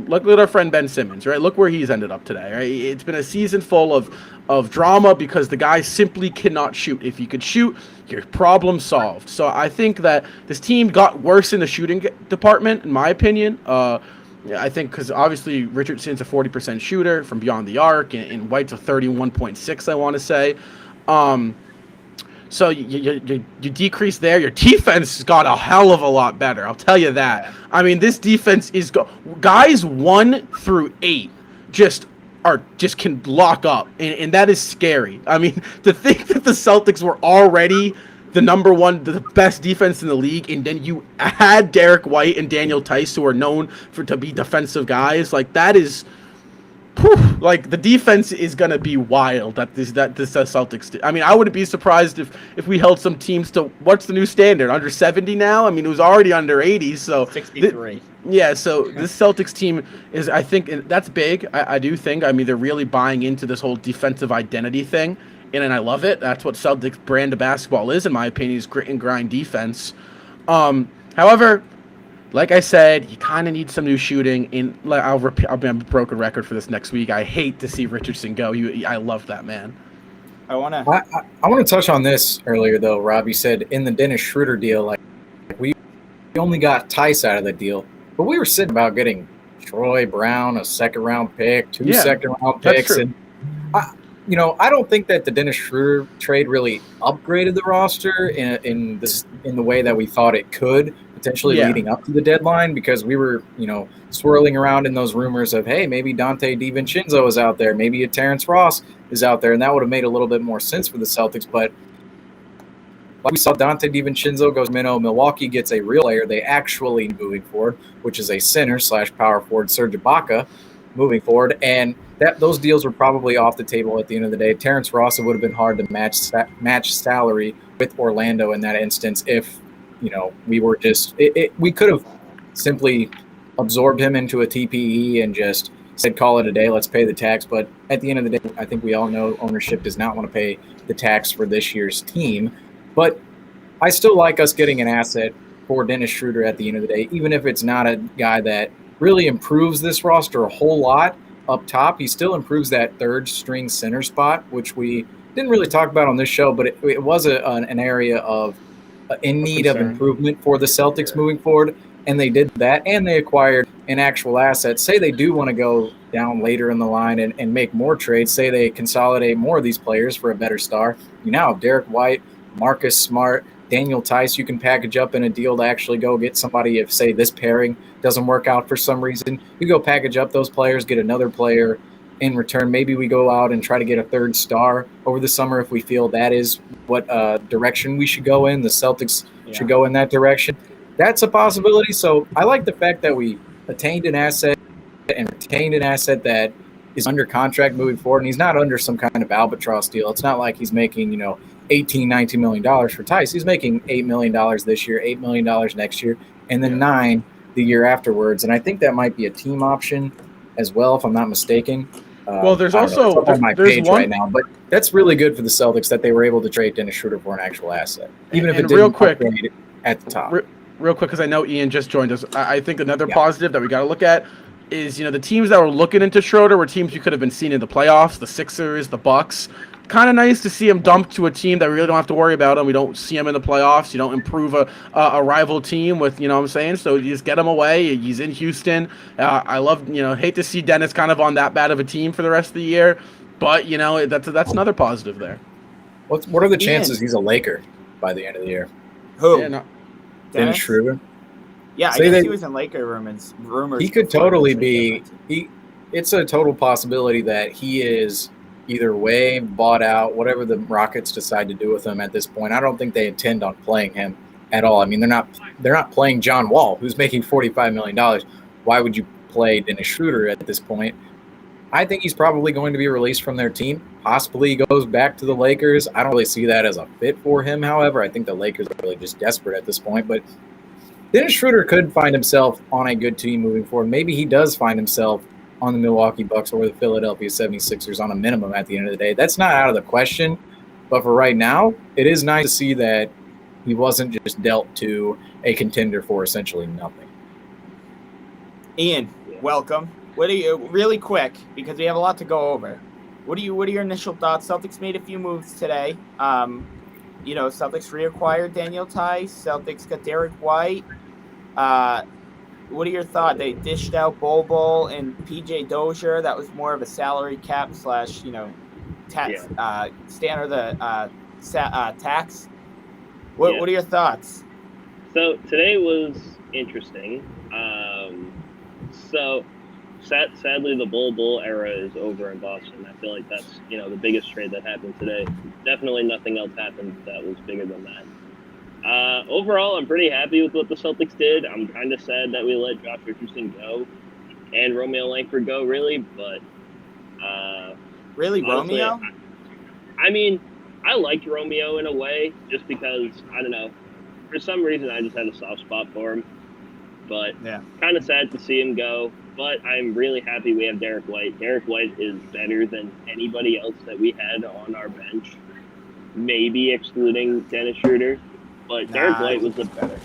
look at our friend Ben Simmons, right? Look where he's ended up today, right? It's been a season full of drama because the guy simply cannot shoot. If you could shoot, your problem solved. So I think that this team got worse in the shooting department, in my opinion. I think because obviously Richardson's a 40% shooter from beyond the arc, and White's a 31.6, I want to say. So you decrease there. Your defense got a hell of a lot better. I'll tell you that. This defense is guys 1 through 8 just can lock up, and that is scary. I mean, to think that the Celtics were already the best defense in the league, and then you add Derrick White and Daniel Theis, who are known to be defensive guys, like that is, like the defense is gonna be wild that this Celtics. I mean, I wouldn't be surprised if we held some teams to what's the new standard, under 70 now. I mean, it was already under 80, so 63. Yeah, so this Celtics team is, I think, that's big. I do think. I mean, they're really buying into this whole defensive identity thing, and I love it. That's what Celtics brand of basketball is, in my opinion, is grit and grind defense. However, like I said, you kind of need some new shooting. I'll be a broken record for this next week. I hate to see Richardson go. I love that man. I want to touch on this earlier, though. Rob, you said in the Dennis Schroeder deal, like we only got Theis out of the deal. But we were sitting about getting Troy Brown, a second-round pick, two second-round picks. And, I don't think that the Dennis Schroeder trade really upgraded the roster in the way that we thought it could, potentially leading up to the deadline, because we were, swirling around in those rumors of, hey, maybe Dante DiVincenzo is out there, maybe a Terrence Ross is out there, and that would have made a little bit more sense for the Celtics. But like we saw, Dante DiVincenzo goes minnow. Milwaukee gets a real player they actually moving forward, which is a center / power forward, Serge Ibaka, moving forward. And those deals were probably off the table at the end of the day. Terrence Ross, it would have been hard to match salary with Orlando in that instance if, we were just we could have simply absorbed him into a TPE and just said, call it a day, let's pay the tax. But at the end of the day, I think we all know ownership does not want to pay the tax for this year's team. But I still like us getting an asset for Dennis Schroeder at the end of the day, even if it's not a guy that really improves this roster a whole lot up top. He still improves that third string center spot, which we didn't really talk about on this show, but it was an area of in need of improvement for the Celtics moving forward. And they did that, and they acquired an actual asset. Say they do want to go down later in the line and make more trades. Say they consolidate more of these players for a better star. You now have Derrick White, Marcus Smart, Daniel Theis. You can package up in a deal to actually go get somebody if, say, this pairing doesn't work out for some reason. You go package up those players, get another player in return. Maybe we go out and try to get a third star over the summer if we feel that is what direction we should go in. The Celtics should go in that direction. That's a possibility. So I like the fact that we attained an asset and retained an asset that is under contract moving forward. And he's not under some kind of albatross deal. It's not like he's making, $18, $19 million for Theis. He's making $8 million this year, $8 million next year, and then $9 million the year afterwards. And I think that might be a team option as well, if I'm not mistaken. Well, there's also on my page right now, but that's really good for the Celtics that they were able to trade Dennis Schroeder for an actual asset, even if it didn't upgrade at the top. Real quick, because I know Ian just joined us. I think another positive that we got to look at is, the teams that were looking into Schroeder were teams you could have been seeing in the playoffs, the Sixers, the Bucks. Kind of nice to see him dumped to a team that we really don't have to worry about him. We don't see him in the playoffs. You don't improve a rival team with, what I'm saying? So you just get him away. He's in Houston. I love, hate to see Dennis kind of on that bad of a team for the rest of the year. But, that's another positive there. What are the chances he's a Laker by the end of the year? Who? Yeah, Dennis Schroeder? Yeah, I guess he was in Laker rumors. He could totally be – it's a total possibility that he is – either waived, bought out, whatever the Rockets decide to do with him at this point. I don't think they intend on playing him at all. I mean, they're not playing John Wall, who's making $45 million. Why would you play Dennis Schroeder at this point? I think he's probably going to be released from their team. Possibly he goes back to the Lakers. I don't really see that as a fit for him, however. I think the Lakers are really just desperate at this point. But Dennis Schroeder could find himself on a good team moving forward. Maybe he does find himself on the Milwaukee Bucks or the Philadelphia 76ers on a minimum at the end of the day. That's not out of the question. But for right now, it is nice to see that he wasn't just dealt to a contender for essentially nothing. Ian, welcome. What are you, really quick, because we have a lot to go over. What are your initial thoughts? Celtics made a few moves today. Celtics reacquired Daniel Theis. Celtics got Derrick White. What are your thoughts? They dished out Bol and PJ Dozier. That was more of a salary cap / tax standard tax. What are your thoughts? So today was interesting. So sadly, the Bull era is over in Boston. I feel like that's the biggest trade that happened today. Definitely nothing else happened that was bigger than that. Overall, I'm pretty happy with what the Celtics did. I'm kind of sad that we let Josh Richardson go and Romeo Langford go, really. But really, honestly, Romeo? I mean, I liked Romeo in a way, just because I don't know. For some reason, I just had a soft spot for him. But Yeah. kind of sad to see him go. But I'm really happy we have Derrick White. Derrick White is better than anybody else that we had on our bench, maybe excluding Dennis Schroeder. But Derrick White was the better.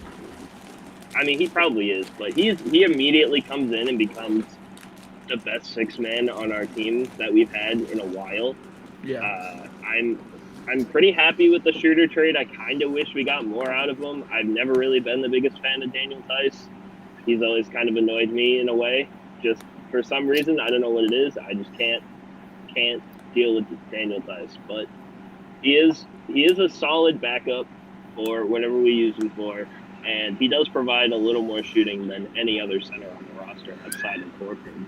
I mean, he probably is, but he immediately comes in and becomes the best six man on our team that we've had in a while. Yeah. I'm pretty happy with the Schroeder trade. I kind of wish we got more out of him. I've never really been the biggest fan of Daniel Theis. He's always kind of annoyed me in a way. Just for some reason, I don't know what it is. I just can't deal with Daniel Theis. But he is a solid backup for whatever we use him for, and he does provide a little more shooting than any other center on the roster outside of Horford.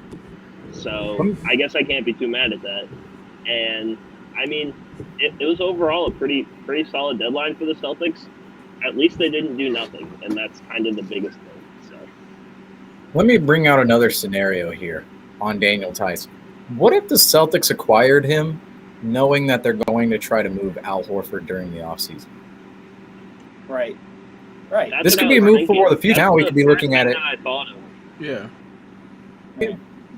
So I guess I can't be too mad at that. And I mean, it was overall a pretty solid deadline for the Celtics. At least they didn't do nothing, and that's kind of the biggest thing. So let me bring out another scenario here on Daniel Theis. What if the Celtics acquired him knowing that they're going to try to move Al Horford during the offseason? Right. This could be a move for the future. Now we could be looking at it. I thought of. Yeah.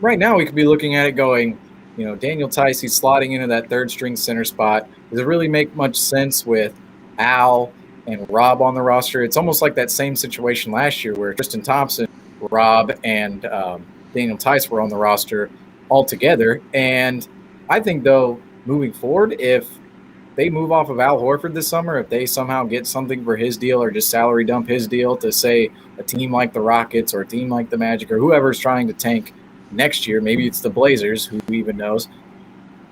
Right now we could be looking at it going, Daniel Theis, he's slotting into that third string center spot. Does it really make much sense with Al and Rob on the roster? It's almost like that same situation last year where Tristan Thompson, Rob, and Daniel Theis were on the roster all together. And I think, though, moving forward, if they move off of Al Horford this summer, if they somehow get something for his deal or just salary dump his deal to, say, a team like the Rockets or a team like the Magic or whoever's trying to tank next year, maybe it's the Blazers, who even knows,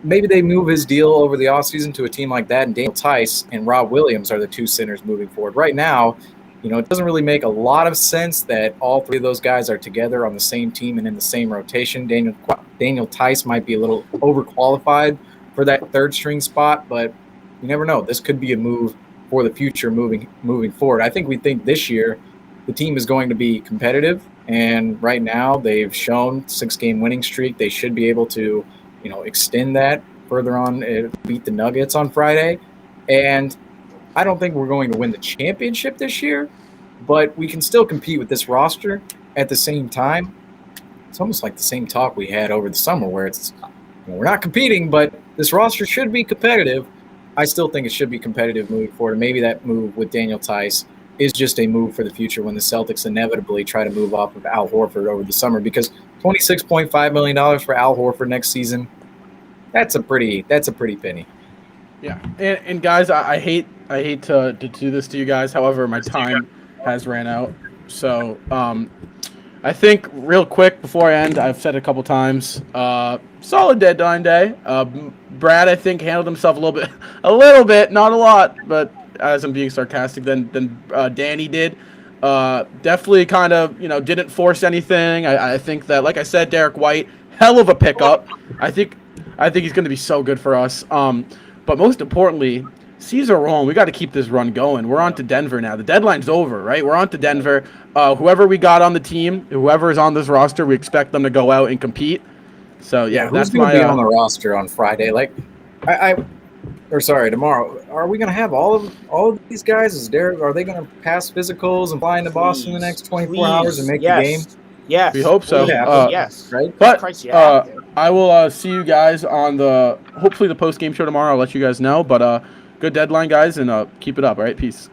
maybe they move his deal over the offseason to a team like that, and Daniel Theis and Rob Williams are the two centers moving forward. Right now, it doesn't really make a lot of sense that all three of those guys are together on the same team and in the same rotation. Daniel Theis might be a little overqualified for that third string spot, but you never know. This could be a move for the future moving forward. I think we think this year the team is going to be competitive, and right now they've shown 6-game winning streak. They should be able to, extend that further on, beat the Nuggets on Friday. And I don't think we're going to win the championship this year, but we can still compete with this roster. At the same time, it's almost like the same talk we had over the summer where it's, we're not competing, but this roster should be competitive. I still think it should be competitive moving forward. Maybe that move with Daniel Theis is just a move for the future when the Celtics inevitably try to move off of Al Horford over the summer, because $26.5 million for Al Horford next season, that's a pretty penny. Yeah, and guys, I hate to do this to you guys. However, my time has ran out. So I think real quick before I end, I've said it a couple times, solid deadline day. Brad, I think, handled himself a little bit, not a lot, but as I'm being sarcastic, then Danny did. Definitely kind of, didn't force anything. I think that, like I said, Derrick White, hell of a pickup. I think he's going to be so good for us. But most importantly, Caesar Rome, we got to keep this run going. We're on to Denver now. The deadline's over, right? We're on to Denver. Whoever we got on the team, whoever is on this roster, we expect them to go out and compete. So, yeah, who's going to be on the roster on Friday? Tomorrow. Are we going to have all of these guys? Are they going to pass physicals and fly into Boston in the next 24 hours and make the game? Yes. We hope so. Yes. Right? But Christ, you have to. I will see you guys on hopefully the post-game show tomorrow. I'll let you guys know. But good deadline, guys, and keep it up. All right, peace.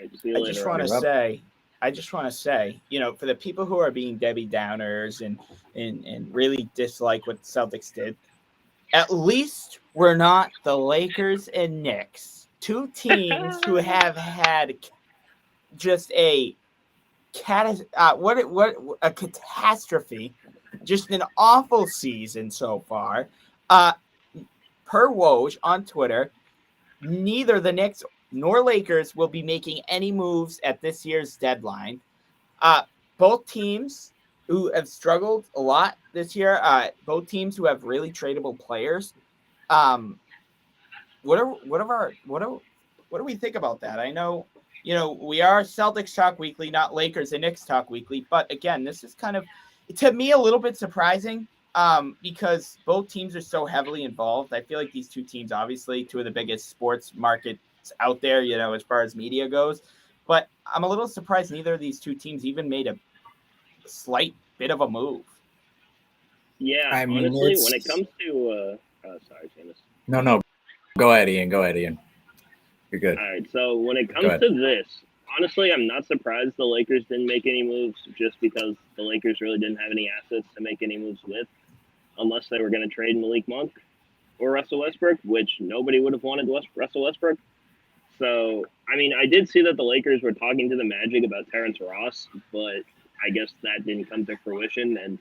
I just want to say, for the people who are being Debbie Downers and really dislike what the Celtics did, at least we're not the Lakers and Knicks, two teams who have had just a catastrophe, just an awful season so far. Per Woj on Twitter, neither the Knicks nor Lakers will be making any moves at this year's deadline. Both teams who have struggled a lot this year. Both teams who have really tradable players. What do we think about that? I know, we are Celtics Talk Weekly, not Lakers and Knicks Talk Weekly. But again, this is kind of, to me, a little bit surprising because both teams are so heavily involved. I feel like these two teams, obviously, two of the biggest sports markets out there, as far as media goes. But I'm a little surprised neither of these two teams even made a slight bit of a move. Yeah, I mean, honestly, when it comes to sorry, Seamus. No. Go ahead, Ian. You're good. All right, so when it comes to this, honestly, I'm not surprised the Lakers didn't make any moves just because the Lakers really didn't have any assets to make any moves with, unless they were going to trade Malik Monk or Russell Westbrook, which nobody would have wanted Russell Westbrook. So, I mean, I did see that the Lakers were talking to the Magic about Terrence Ross, but I guess that didn't come to fruition. And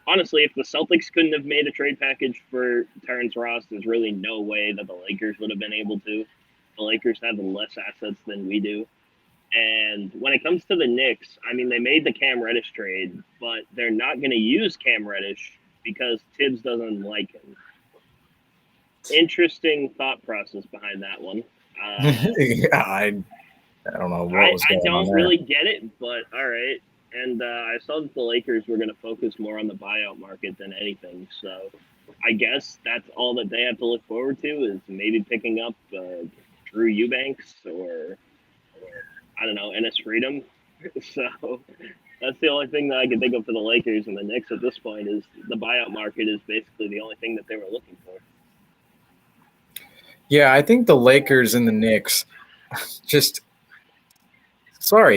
honestly, if the Celtics couldn't have made a trade package for Terrence Ross, there's really no way that the Lakers would have been able to. The Lakers have less assets than we do. And when it comes to the Knicks, I mean, they made the Cam Reddish trade, but they're not going to use Cam Reddish because Tibbs doesn't like him. Interesting thought process behind that one. I don't know what was going on. I don't really get it, but all right. And I saw that the Lakers were going to focus more on the buyout market than anything. So I guess that's all that they have to look forward to is maybe picking up Drew Eubanks or I don't know, Ennis Freedom. So that's the only thing that I can think of for the Lakers and the Knicks at this point is the buyout market is basically the only thing that they were looking for. Yeah, I think the Lakers and the Knicks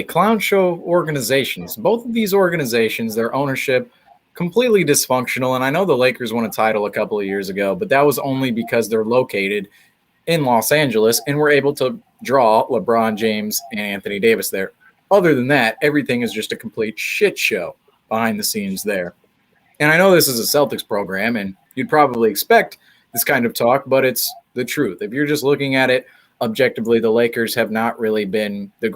clown show organizations. Both of these organizations, their ownership, completely dysfunctional. And I know the Lakers won a title a couple of years ago, but that was only because they're located in Los Angeles and were able to draw LeBron James and Anthony Davis there. Other than that, everything is just a complete shit show behind the scenes there. And I know this is a Celtics program, and you'd probably expect this kind of talk, but it's the truth. If you're just looking at it objectively, the Lakers have not really been the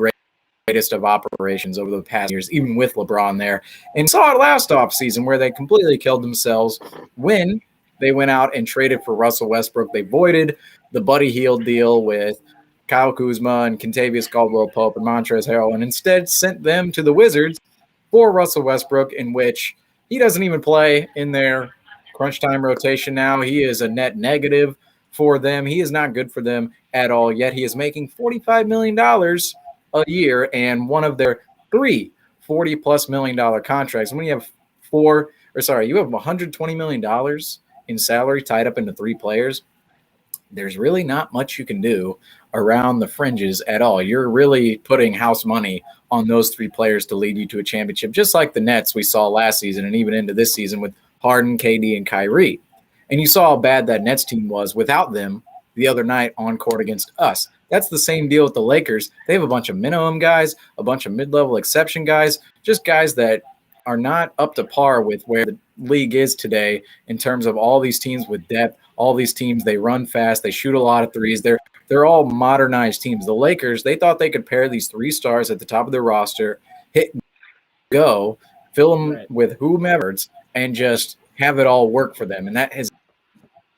greatest of operations over the past years, even with LeBron there. And saw it last offseason where they completely killed themselves when they went out and traded for Russell Westbrook. They voided the Buddy Hield deal with Kyle Kuzma and Kentavious Caldwell-Pope and Montrezl Harrell and instead sent them to the Wizards for Russell Westbrook, in which he doesn't even play in their crunch time rotation now. He is a net negative for them. He is not good for them at all, yet he is making $45 million a year and one of their three $40+ million contracts. When you have you have $120 million in salary tied up into three players, there's really not much you can do around the fringes at all. You're really putting house money on those three players to lead you to a championship, just like the Nets we saw last season and even into this season with Harden, KD, and Kyrie. And you saw how bad that Nets team was without them the other night on court against us. That's the same deal with the Lakers. They have a bunch of minimum guys, a bunch of mid-level exception guys, just guys that are not up to par with where the league is today in terms of all these teams with depth. All these teams, they run fast, they shoot a lot of threes. They're all modernized teams. The Lakers, they thought they could pair these three stars at the top of their roster, hit, go, fill them with whomever, and just have it all work for them. And that has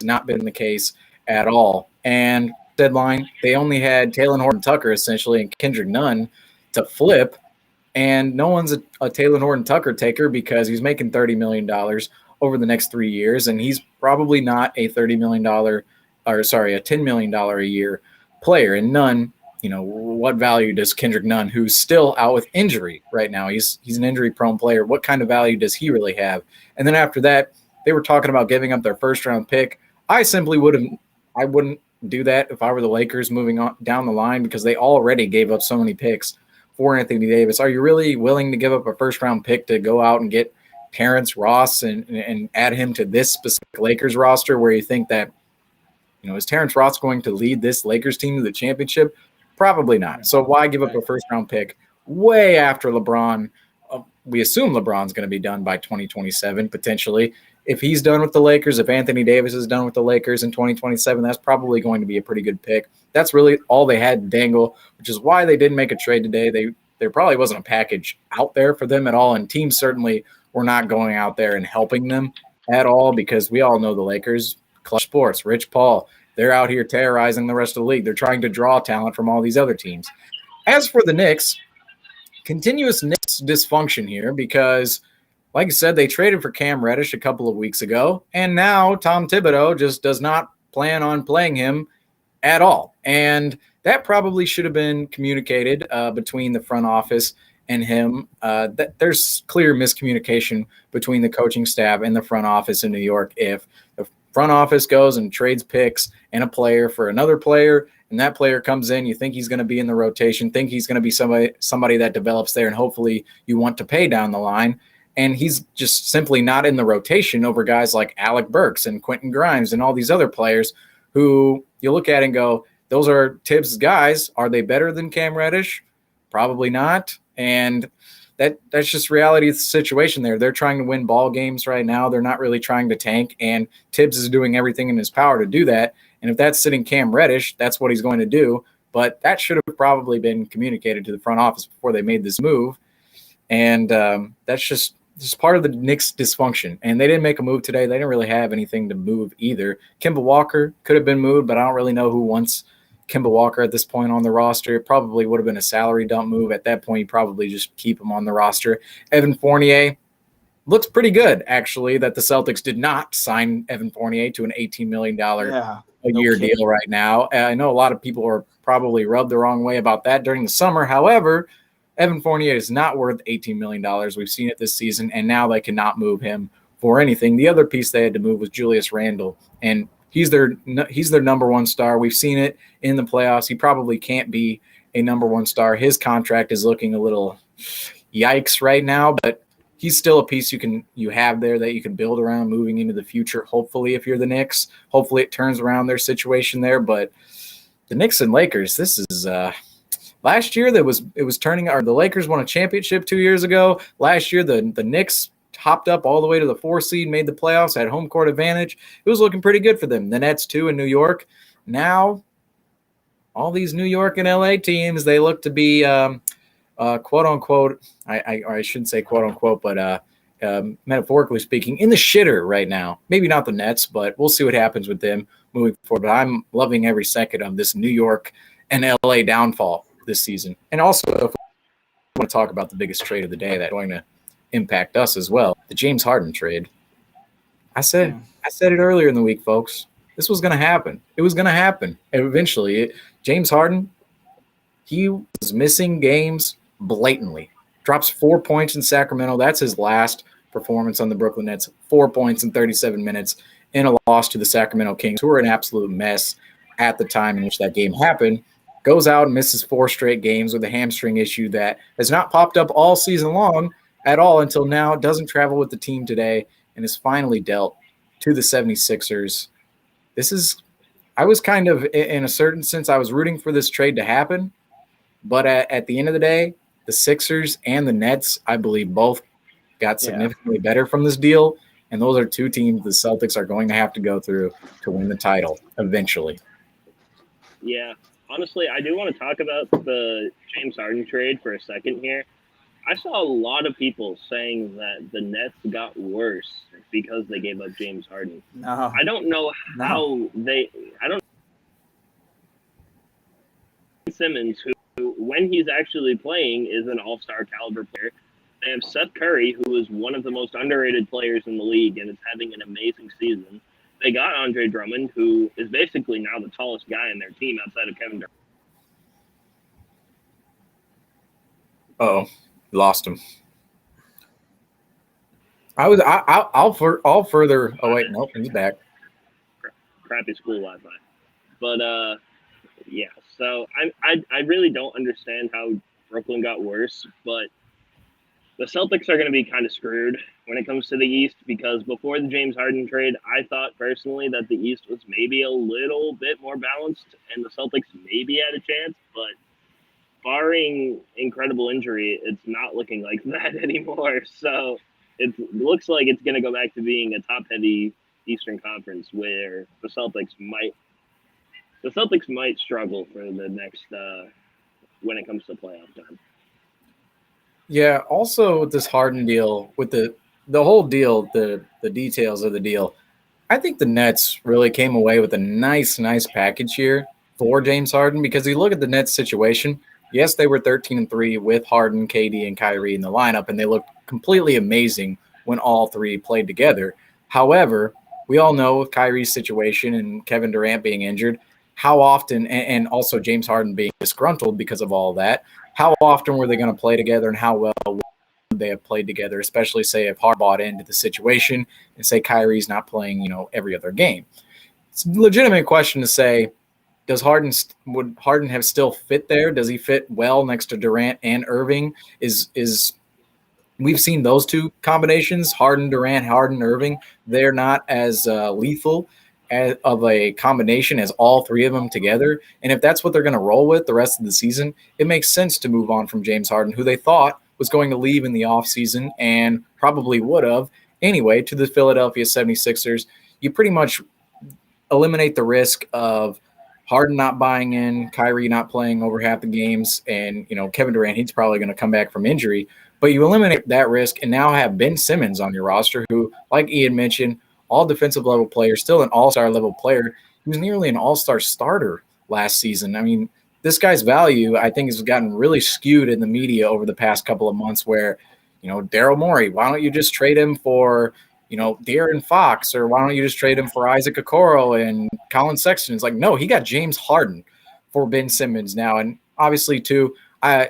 not been the case at all. And deadline, they only had Taylor Horton-Tucker essentially and Kendrick Nunn to flip. And no one's a Taylor Horton-Tucker taker because he's making $30 million over the next 3 years, and he's probably not a $10 million a year player. And Nunn, what value does Kendrick Nunn, who's still out with injury right now, he's an injury-prone player, what kind of value does he really have? And then after that, they were talking about giving up their first-round pick. I wouldn't do that if I were the Lakers moving on down the line because they already gave up so many picks for Anthony Davis. Are you really willing to give up a first-round pick to go out and get Terrence Ross and add him to this specific Lakers roster where you think that, is Terrence Ross going to lead this Lakers team to the championship? Probably not. So why give up a first-round pick way after LeBron? We assume LeBron's going to be done by 2027, potentially. If he's done with the Lakers, if Anthony Davis is done with the Lakers in 2027, that's probably going to be a pretty good pick. That's really all they had to dangle, which is why they didn't make a trade today. There probably wasn't a package out there for them at all, and teams certainly we're not going out there and helping them at all, because we all know the Lakers, Clutch Sports, Rich Paul, they're out here terrorizing the rest of the league. They're trying to draw talent from all these other teams. As for the Knicks, continuous Knicks dysfunction here, because like I said, they traded for Cam Reddish a couple of weeks ago, and now Tom Thibodeau just does not plan on playing him at all. And that probably should have been communicated between the front office and him. There's clear miscommunication between the coaching staff and the front office in New York. If the front office goes and trades picks and a player for another player, and that player comes in, you think he's going to be in the rotation, think he's going to be somebody that develops there, and hopefully you want to pay down the line. And he's just simply not in the rotation over guys like Alec Burks and Quentin Grimes and all these other players who you look at and go, those are Tibbs' guys. Are they better than Cam Reddish? Probably not. And that's just reality of the situation there. They're trying to win ball games right now. They're not really trying to tank, and Tibbs is doing everything in his power to do that. And if that's sitting Cam Reddish, that's what he's going to do. But that should have probably been communicated to the front office before they made this move. And that's just part of the Knicks dysfunction. And they didn't make a move today. They didn't really have anything to move either. Kemba Walker could have been moved, but I don't really know who wants Kemba Walker at this point on the roster. It probably would have been a salary dump move. At that point, you probably just keep him on the roster. Evan Fournier looks pretty good, actually, that the Celtics did not sign Evan Fournier to an $18 million a year deal right now. I know a lot of people are probably rubbed the wrong way about that during the summer. However, Evan Fournier is not worth $18 million. We've seen it this season, and now they cannot move him for anything. The other piece they had to move was Julius Randle, and he's their number one star. We've seen it in the playoffs. He probably can't be a number one star. His contract is looking a little yikes right now, but he's still a piece you have there that you can build around moving into the future. Hopefully, if you're the Knicks, hopefully it turns around their situation there. But the Knicks and Lakers, this is last year it was turning. Or the Lakers won a championship 2 years ago. Last year the Knicks hopped up all the way to the 4 seed, made the playoffs, had home court advantage. It was looking pretty good for them. The Nets too in New York. Now all these New York and LA teams, they look to be quote unquote. I shouldn't say quote unquote, but metaphorically speaking, in the shitter right now. Maybe not the Nets, but we'll see what happens with them moving forward. But I'm loving every second of this New York and LA downfall this season. And also, if we want to talk about the biggest trade of the day that's going to impact us as well, the James Harden trade. I said it earlier in the week, folks. This was going to happen. It was going to happen. And eventually, James Harden, he was missing games blatantly. Drops 4 points in Sacramento. That's his last performance on the Brooklyn Nets. 4 points in 37 minutes in a loss to the Sacramento Kings, who were an absolute mess at the time in which that game happened. Goes out and misses 4 straight games with a hamstring issue that has not popped up all season long at all until now. Doesn't travel with the team today and is finally dealt to the 76ers. I was kind of, in a certain sense, I was rooting for this trade to happen. But at the end of the day, the Sixers and the Nets, I believe, both got significantly better from this deal. And those are two teams the Celtics are going to have to go through to win the title eventually. Yeah. Honestly, I do want to talk about the James Harden trade for a second here. I saw a lot of people saying that the Nets got worse because they gave up James Harden. No. I don't know how Simmons, who, when he's actually playing, is an all-star caliber player. They have Seth Curry, who is one of the most underrated players in the league and is having an amazing season. They got Andre Drummond, who is basically now the tallest guy in their team outside of Kevin Durant. Uh-oh. Lost him. I'll further. Oh wait, nope, he's back. Crappy school Wi-Fi, but yeah. So I really don't understand how Brooklyn got worse, but the Celtics are going to be kind of screwed when it comes to the East, because before the James Harden trade, I thought personally that the East was maybe a little bit more balanced and the Celtics maybe had a chance, but barring incredible injury, it's not looking like that anymore. So it looks like it's going to go back to being a top-heavy Eastern Conference where the Celtics might struggle for the next when it comes to playoff time. Yeah. Also, with this Harden deal, with the the whole deal, the details of the deal, I think the Nets really came away with a nice package here for James Harden, because you look at the Nets situation. Yes, they were 13-3 with Harden, KD, and Kyrie in the lineup, and they looked completely amazing when all three played together. However, we all know with Kyrie's situation and Kevin Durant being injured, how often, and also James Harden being disgruntled because of all that, how often were they going to play together, and how well would they have played together, especially say if Harden bought into the situation and say Kyrie's not playing, every other game. It's a legitimate question to say, would Harden have still fit there? Does he fit well next to Durant and Irving? Is we've seen those two combinations, Harden, Durant, Harden, Irving. They're not as lethal of a combination as all three of them together. And if that's what they're going to roll with the rest of the season, it makes sense to move on from James Harden, who they thought was going to leave in the offseason and probably would have anyway, to the Philadelphia 76ers. You pretty much eliminate the risk of Harden not buying in, Kyrie not playing over half the games, and Kevin Durant, he's probably going to come back from injury. But you eliminate that risk and now have Ben Simmons on your roster, who, like Ian mentioned, all defensive level player, still an all-star level player. He was nearly an all-star starter last season. I mean, this guy's value, I think, has gotten really skewed in the media over the past couple of months where, Daryl Morey, why don't you just trade him for, De'Aaron Fox, or why don't you just trade him for Isaac Okoro and Colin Sexton? It's like, no, he got James Harden for Ben Simmons now. And obviously, too,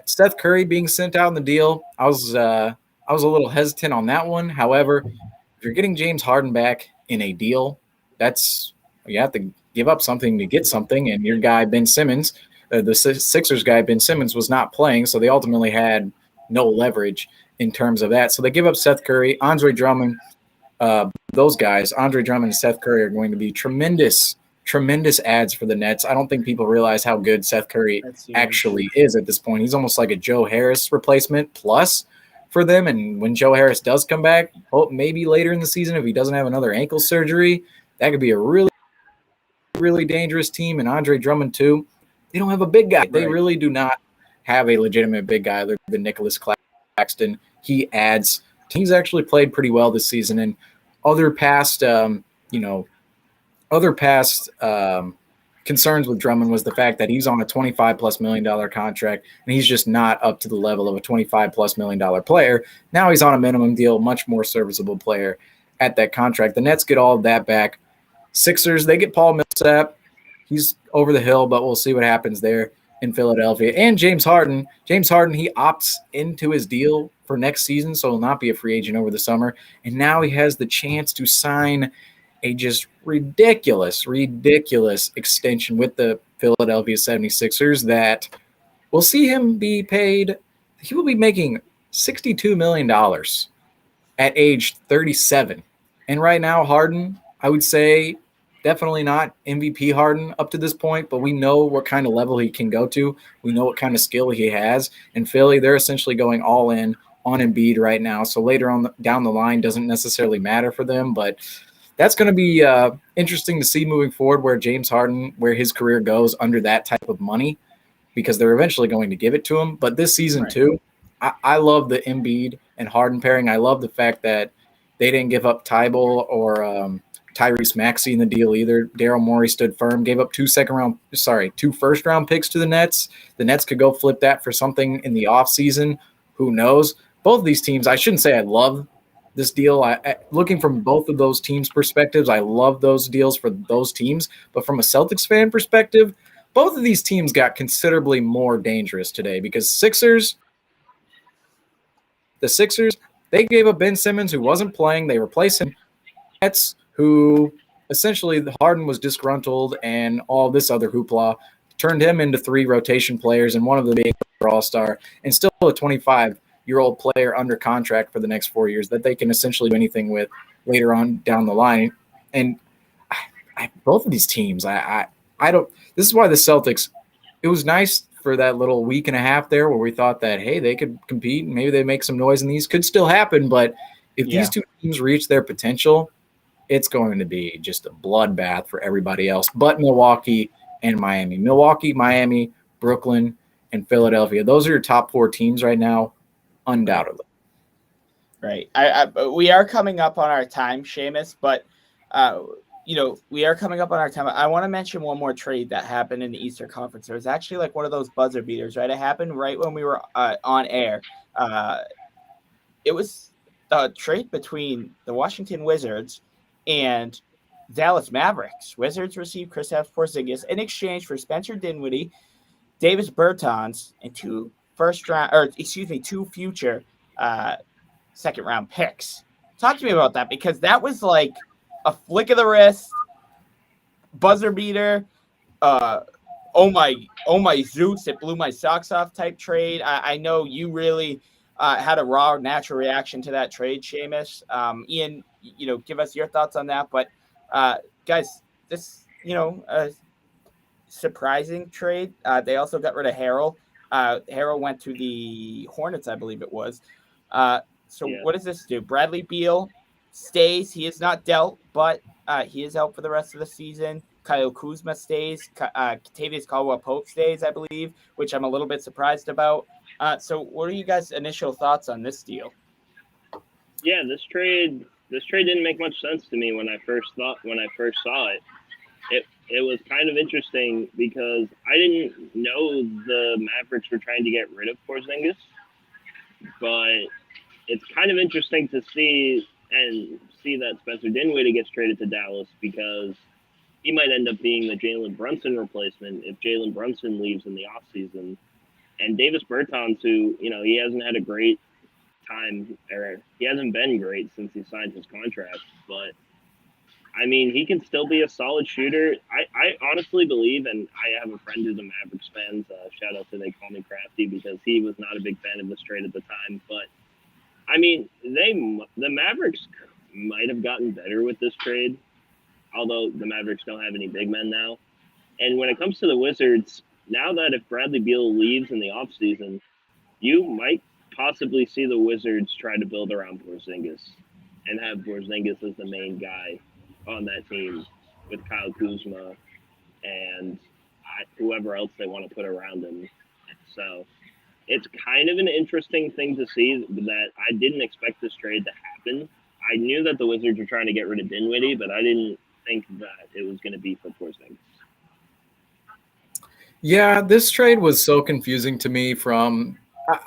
Seth Curry being sent out in the deal, I was a little hesitant on that one. However, if you're getting James Harden back in a deal, you have to give up something to get something. And your guy, Ben Simmons, the Sixers guy, Ben Simmons, was not playing, so they ultimately had no leverage in terms of that. So they give up Seth Curry, Andre Drummond. Those guys, Andre Drummond and Seth Curry, are going to be tremendous ads for the Nets. I don't think people realize how good Seth Curry actually is at this point. He's almost like a Joe Harris replacement plus for them. And when Joe Harris does come back, maybe later in the season, if he doesn't have another ankle surgery, that could be a really, really dangerous team. And Andre Drummond, too, they don't have a big guy. Right. They really do not have a legitimate big guy other than Nicholas Claxton. He adds. He's actually played pretty well this season. And other past concerns with Drummond was the fact that he's on a $25+ million contract, and he's just not up to the level of a $25+ million player. Now he's on a minimum deal, much more serviceable player at that contract. The Nets get all of that back. Sixers, they get Paul Millsap. He's over the hill, but we'll see what happens there in Philadelphia. And James Harden, he opts into his deal for next season, so he'll not be a free agent over the summer. And now he has the chance to sign a just ridiculous extension with the Philadelphia 76ers that will see him be paid. He will be making $62 million at age 37. And right now, Harden, I would say definitely not MVP Harden up to this point, but we know what kind of level he can go to. We know what kind of skill he has. And Philly, they're essentially going all in on Embiid right now. So later on down the line doesn't necessarily matter for them, but that's going to be interesting to see moving forward where James Harden, where his career goes under that type of money, because they're eventually going to give it to him. But this season, too, I love the Embiid and Harden pairing. I love the fact that they didn't give up Tybal or Tyrese Maxey in the deal either. Daryl Morey stood firm, gave up two first-round picks to the Nets. The Nets could go flip that for something in the offseason. Who knows? Both of these teams, I shouldn't say I love this deal. Looking from both of those teams' perspectives, I love those deals for those teams. But from a Celtics fan perspective, both of these teams got considerably more dangerous today because the Sixers, they gave up Ben Simmons, who wasn't playing. They replaced him. Nets, who essentially the Harden was disgruntled and all this other hoopla, turned him into 3 rotation players and one of the big all-star, and still a 25-year-old player under contract for the next 4 years that they can essentially do anything with later on down the line. And both of these teams, I don't. This is why the Celtics. It was nice for that little week and a half there where we thought that, hey, they could compete and maybe they make some noise and these could still happen. But if these two teams reach their potential, it's going to be just a bloodbath for everybody else but Milwaukee and Miami. Milwaukee, Miami, Brooklyn, and Philadelphia. Those are your top 4 teams right now, undoubtedly. Right. We are coming up on our time, Seamus, but we are coming up on our time. I want to mention one more trade that happened in the Eastern Conference. It was actually like one of those buzzer beaters, right? It happened right when we were on air. It was a trade between the Washington Wizards and Dallas Mavericks. Wizards received Kristaps Porzingis in exchange for Spencer Dinwiddie, Davis Bertans, and two future second round picks. Talk to me about that, because that was like a flick of the wrist, buzzer beater. Oh my Zeus, it blew my socks off type trade. I know you really had a raw, natural reaction to that trade, Seamus. Ian, give us your thoughts on that. But guys, this surprising trade. They also got rid of Harrell. Harrell went to the Hornets, I believe it was. What does this do? Bradley Beal stays. He is not dealt, but he is out for the rest of the season. Kyle Kuzma stays. Kentavious Caldwell-Pope stays, I believe, which I'm a little bit surprised about. So what are you guys' initial thoughts on this deal? Yeah, this trade didn't make much sense to me when I first saw it. It was kind of interesting because I didn't know the Mavericks were trying to get rid of Porzingis, but it's kind of interesting to see that Spencer Dinwiddie gets traded to Dallas, because he might end up being the Jalen Brunson replacement if Jalen Brunson leaves in the offseason. And Davis Bertans, who, he hasn't had a great time, or he hasn't been great since he signed his contract, but I mean, he can still be a solid shooter. I honestly believe, and I have a friend who's a Mavericks fan, shout out to They Call Me Crafty, because he was not a big fan of this trade at the time. But, I mean, the Mavericks might have gotten better with this trade, although the Mavericks don't have any big men now. And when it comes to the Wizards, now that if Bradley Beal leaves in the offseason, you might possibly see the Wizards try to build around Porzingis and have Porzingis as the main guy on that team, with Kyle Kuzma and whoever else they want to put around him. So it's kind of an interesting thing to see that I didn't expect this trade to happen. I knew that the Wizards were trying to get rid of Dinwiddie, but I didn't think that it was going to be for Porzingis. Yeah, this trade was so confusing to me.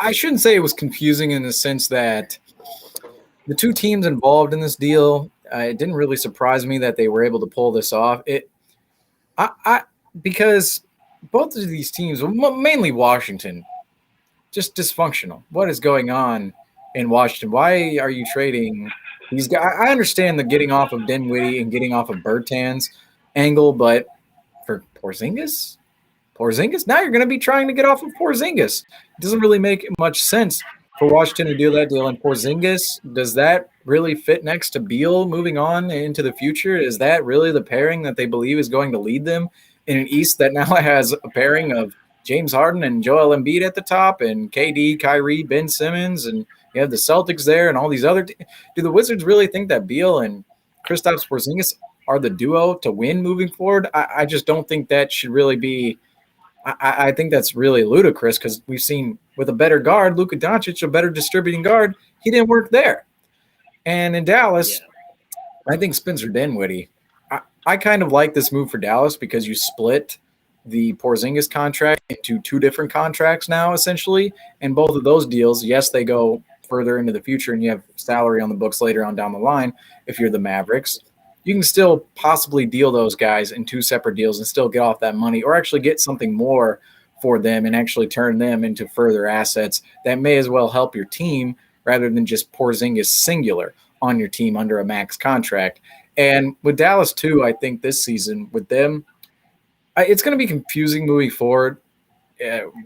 I shouldn't say it was confusing in the sense that the two teams involved in this deal, it didn't really surprise me that they were able to pull this off. Because both of these teams, mainly Washington, just dysfunctional. What is going on in Washington? Why are you trading these guys? I understand the getting off of Dinwiddie and getting off of Bertans angle, but for Porzingis, now you're going to be trying to get off of Porzingis. It doesn't really make much sense for Washington to do that deal. And Porzingis, does that really fit next to Beal moving on into the future? Is that really the pairing that they believe is going to lead them in an East that now has a pairing of James Harden and Joel Embiid at the top, and KD, Kyrie, Ben Simmons, and you have the Celtics there and all these other do the Wizards really think that Beal and Kristaps Porzingis are the duo to win moving forward? I just don't think that should really be. I think that's really ludicrous, because we've seen with a better guard, Luka Doncic, a better distributing guard, he didn't work there. And in Dallas, I think Spencer Dinwiddie, I kind of like this move for Dallas, because you split the Porzingis contract into two different contracts now, essentially. And both of those deals, yes, they go further into the future, and you have salary on the books later on down the line if you're the Mavericks. You can still possibly deal those guys in two separate deals and still get off that money, or actually get something more for them and actually turn them into further assets that may as well help your team, rather than just Porzingis singular on your team under a max contract. And with Dallas too, I think this season with them, it's going to be confusing moving forward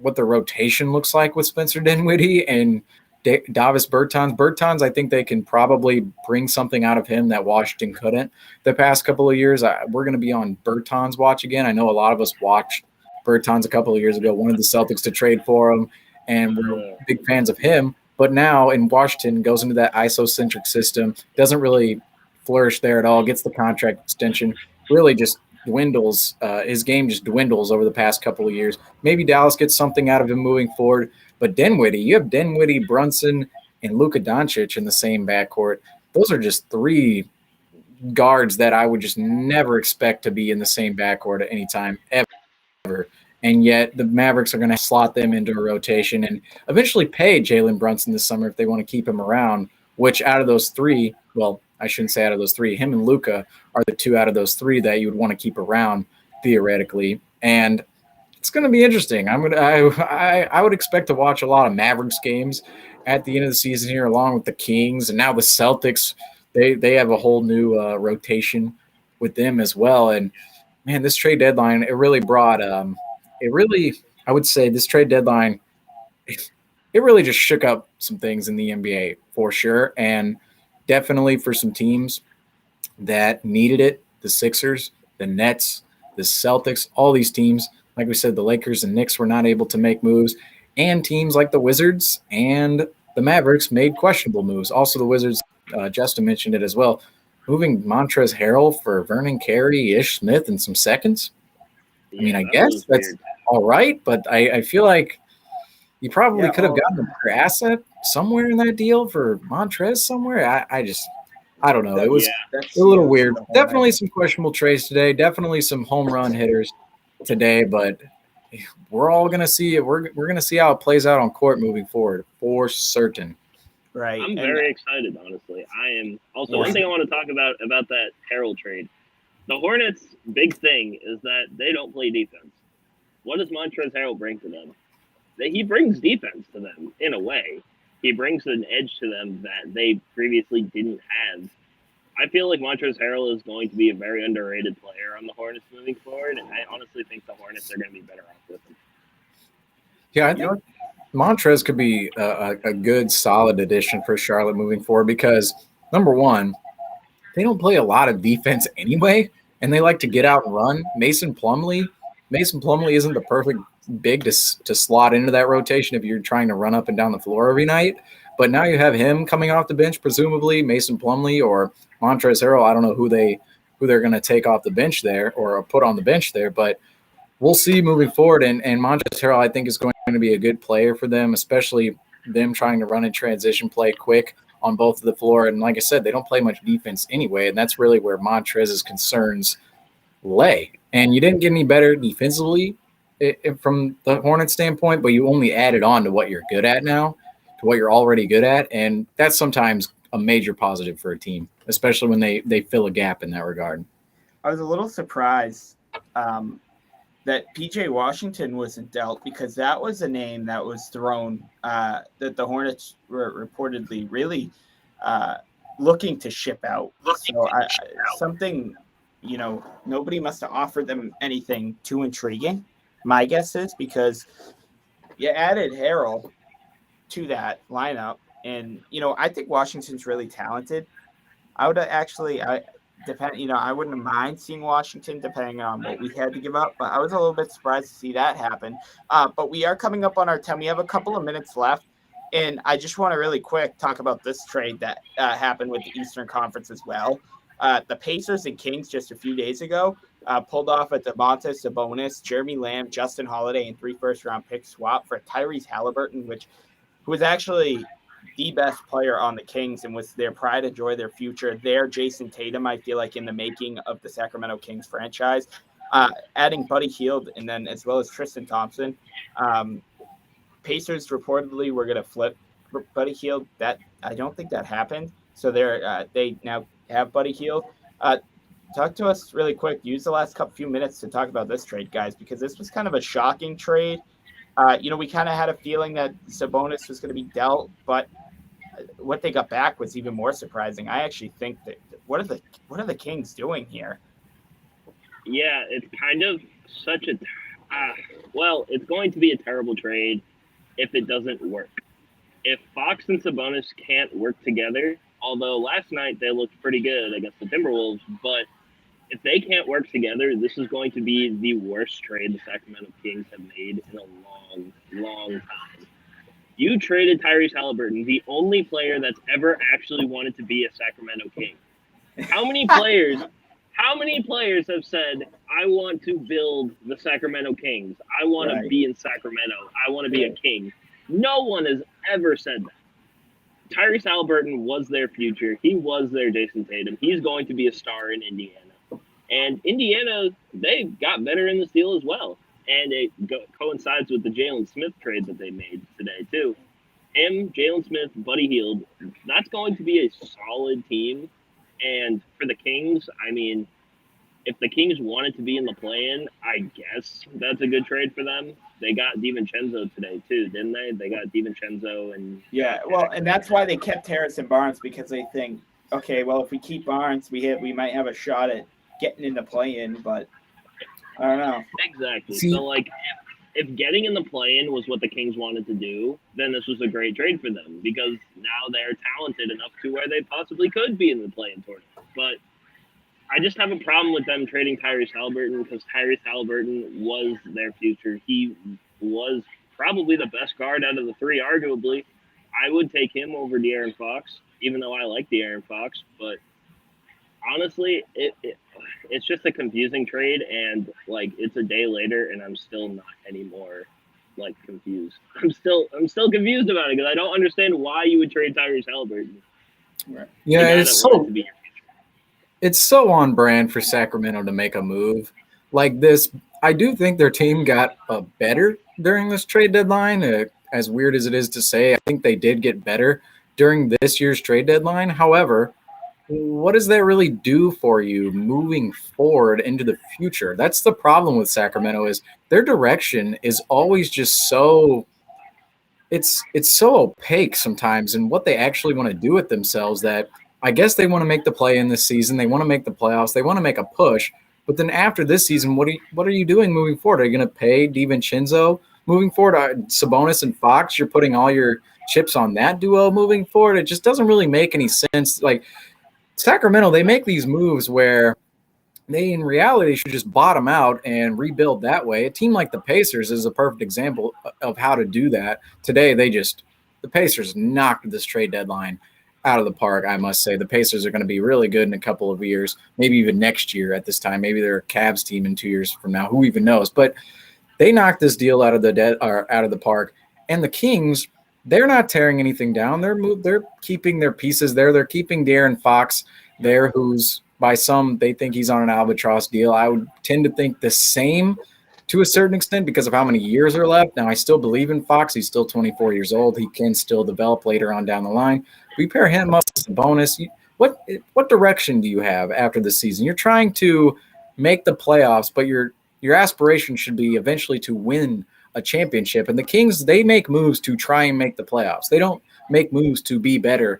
what the rotation looks like with Spencer Dinwiddie and Davis Bertans. Bertans, I think they can probably bring something out of him that Washington couldn't the past couple of years. We're going to be on Bertans watch again. I know a lot of us watched Bertans a couple of years ago, wanted the Celtics to trade for him, and we're big fans of him. But now in Washington, goes into that isocentric system, doesn't really flourish there at all, gets the contract extension, really just dwindles. His game just dwindles over the past couple of years. Maybe Dallas gets something out of him moving forward. But Dinwiddie, you have Dinwiddie, Brunson, and Luka Doncic in the same backcourt, those are just three guards that I would just never expect to be in the same backcourt at any time ever. And yet the Mavericks are going to slot them into a rotation and eventually pay Jalen Brunson this summer if they want to keep him around, which out of those three, well, I shouldn't say out of those three, him and Luka are the two out of those three that you would want to keep around theoretically. And it's going to be interesting. I would expect to watch a lot of Mavericks games at the end of the season here, along with the Kings and now the Celtics. They have a whole new rotation with them as well. And man, this trade deadline, it really brought I would say this trade deadline, it really just shook up some things in the NBA for sure. And definitely for some teams that needed it, the Sixers, the Nets, the Celtics, all these teams, like we said, the Lakers and Knicks were not able to make moves, and teams like the Wizards and the Mavericks made questionable moves. Also, the Wizards, Justin mentioned it as well, moving Montrezl Harrell for Vernon Carey, Ish Smith, and some seconds. I mean, I guess that's weird. All right, but I feel like you probably could have gotten a better asset somewhere in that deal for Montrez somewhere. I don't know. It was a little weird. Definitely some questionable trades today. Definitely some home run hitters today, but we're all going to see it. We're going to see how it plays out on court moving forward for certain. Right. I'm very excited, honestly. I am. Also, one thing I want to talk about that Harrell trade. The Hornets' big thing is that they don't play defense. What does Montrezl Harrell bring to them? He brings defense to them in a way. He brings an edge to them that they previously didn't have. I feel like Montrezl Harrell is going to be a very underrated player on the Hornets moving forward, and I honestly think the Hornets are going to be better off with him. Yeah, I think Montrez could be a good, solid addition for Charlotte moving forward because, number one, they don't play a lot of defense anyway, and they like to get out and run. Mason Plumlee isn't the perfect big to slot into that rotation if you're trying to run up and down the floor every night. But now you have him coming off the bench, presumably Mason Plumlee or Montrezl Harrell. I don't know who they're going to take off the bench there or put on the bench there, but we'll see moving forward. And Montrezl Harrell, I think, is going to be a good player for them, especially them trying to run and transition play quick on both of the floor. And like I said, they don't play much defense anyway, and that's really where Montrez's concerns lay. And you didn't get any better defensively from the Hornets standpoint, but you only added on to what you're good at now, to what you're already good at, and that's sometimes a major positive for a team, especially when they fill a gap in that regard. I was a little surprised that PJ Washington wasn't dealt because that was a name that was thrown that the Hornets were reportedly really looking to ship out. Something, nobody must have offered them anything too intriguing. My guess is because you added Harrell to that lineup, and I think Washington's really talented. I would actually, I wouldn't mind seeing Washington depending on what we had to give up, but I was a little bit surprised to see that happen. But we are coming up on our 10. We have a couple of minutes left, and I just want to really quick talk about this trade that happened with the Eastern Conference as well. The Pacers and Kings just a few days ago pulled off a Domantas Sabonis, Jeremy Lamb, Justin Holiday, and 3 first-round pick swap for Tyrese Halliburton, who was actually the best player on the Kings and was their pride and joy, their future. Their Jason Tatum, I feel like, in the making of the Sacramento Kings franchise. Adding Buddy Hield and then as well as Tristan Thompson. Pacers reportedly were going to flip Buddy Hield. That I don't think that happened. So they now have Buddy Hield. Talk to us really quick. Use the last few minutes to talk about this trade, guys, because this was kind of a shocking trade. We kind of had a feeling that Sabonis was going to be dealt, but what they got back was even more surprising. I actually think that what are the Kings doing here? Yeah, it's kind of such a it's going to be a terrible trade if it doesn't work. If Fox and Sabonis can't work together, although last night they looked pretty good against the Timberwolves, but if they can't work together, this is going to be the worst trade the Sacramento Kings have made in a long, long time. You traded Tyrese Halliburton, the only player that's ever actually wanted to be a Sacramento King. How many players have said, I want to build the Sacramento Kings. I want to be in Sacramento. I want to be a king. No one has ever said that. Tyrese Halliburton was their future. He was their Jason Tatum. He's going to be a star in Indiana. And Indiana, they got better in this deal as well. And it coincides with the Jalen Smith trade that they made today, too. Him, Jalen Smith, Buddy Hield, that's going to be a solid team. And for the Kings, I mean, if the Kings wanted to be in the play-in, I guess that's a good trade for them. They got DiVincenzo today, too, didn't they? They got DiVincenzo and... Yeah, well, and that's why they kept Harrison Barnes, because they think, okay, well, if we keep Barnes, we might have a shot at getting in the play-in, but I don't know. Exactly. So, like, if getting in the play-in was what the Kings wanted to do, then this was a great trade for them, because now they're talented enough to where they possibly could be in the play-in tournament. But I just have a problem with them trading Tyrese Halliburton, because Tyrese Halliburton was their future. He was probably the best guard out of the three, arguably. I would take him over De'Aaron Fox, even though I like De'Aaron Fox. But honestly, it's just a confusing trade, and like it's a day later, and I'm still not anymore like confused. I'm still confused about it, because I don't understand why you would trade Tyrese Halliburton. Right. Yeah, it's so on brand for Sacramento to make a move like this. I do think their team got better during this trade deadline. As weird as it is to say, I think they did get better during this year's trade deadline. However, what does that really do for you moving forward into the future? That's the problem with Sacramento, is their direction is always just so it's so opaque sometimes in what they actually want to do with themselves, that I guess they want to make the play in this season. They want to make the playoffs. They want to make a push. But then after this season, what are you doing moving forward? Are you going to pay DiVincenzo moving forward? Sabonis and Fox, you're putting all your chips on that duo moving forward? It just doesn't really make any sense. Like Sacramento, they make these moves where they in reality should just bottom out and rebuild that way. A team like the Pacers is a perfect example of how to do that. Today, the Pacers knocked this trade deadline out of the park, I must say. The Pacers are going to be really good in a couple of years, maybe even next year at this time. Maybe they're a Cavs team in 2 years from now. Who even knows? But they knocked this deal out of the park. And the Kings, they're not tearing anything down. They're keeping their pieces there. They're keeping De'Aaron Fox there, who's by some, they think he's on an albatross deal. I would tend to think the same to a certain extent because of how many years are left. Now, I still believe in Fox. He's still 24 years old. He can still develop later on down the line. We pair him up with the bonus. What direction do you have after the season? You're trying to make the playoffs, but your aspiration should be eventually to win a championship. And the Kings, they make moves to try and make the playoffs. They don't make moves to be better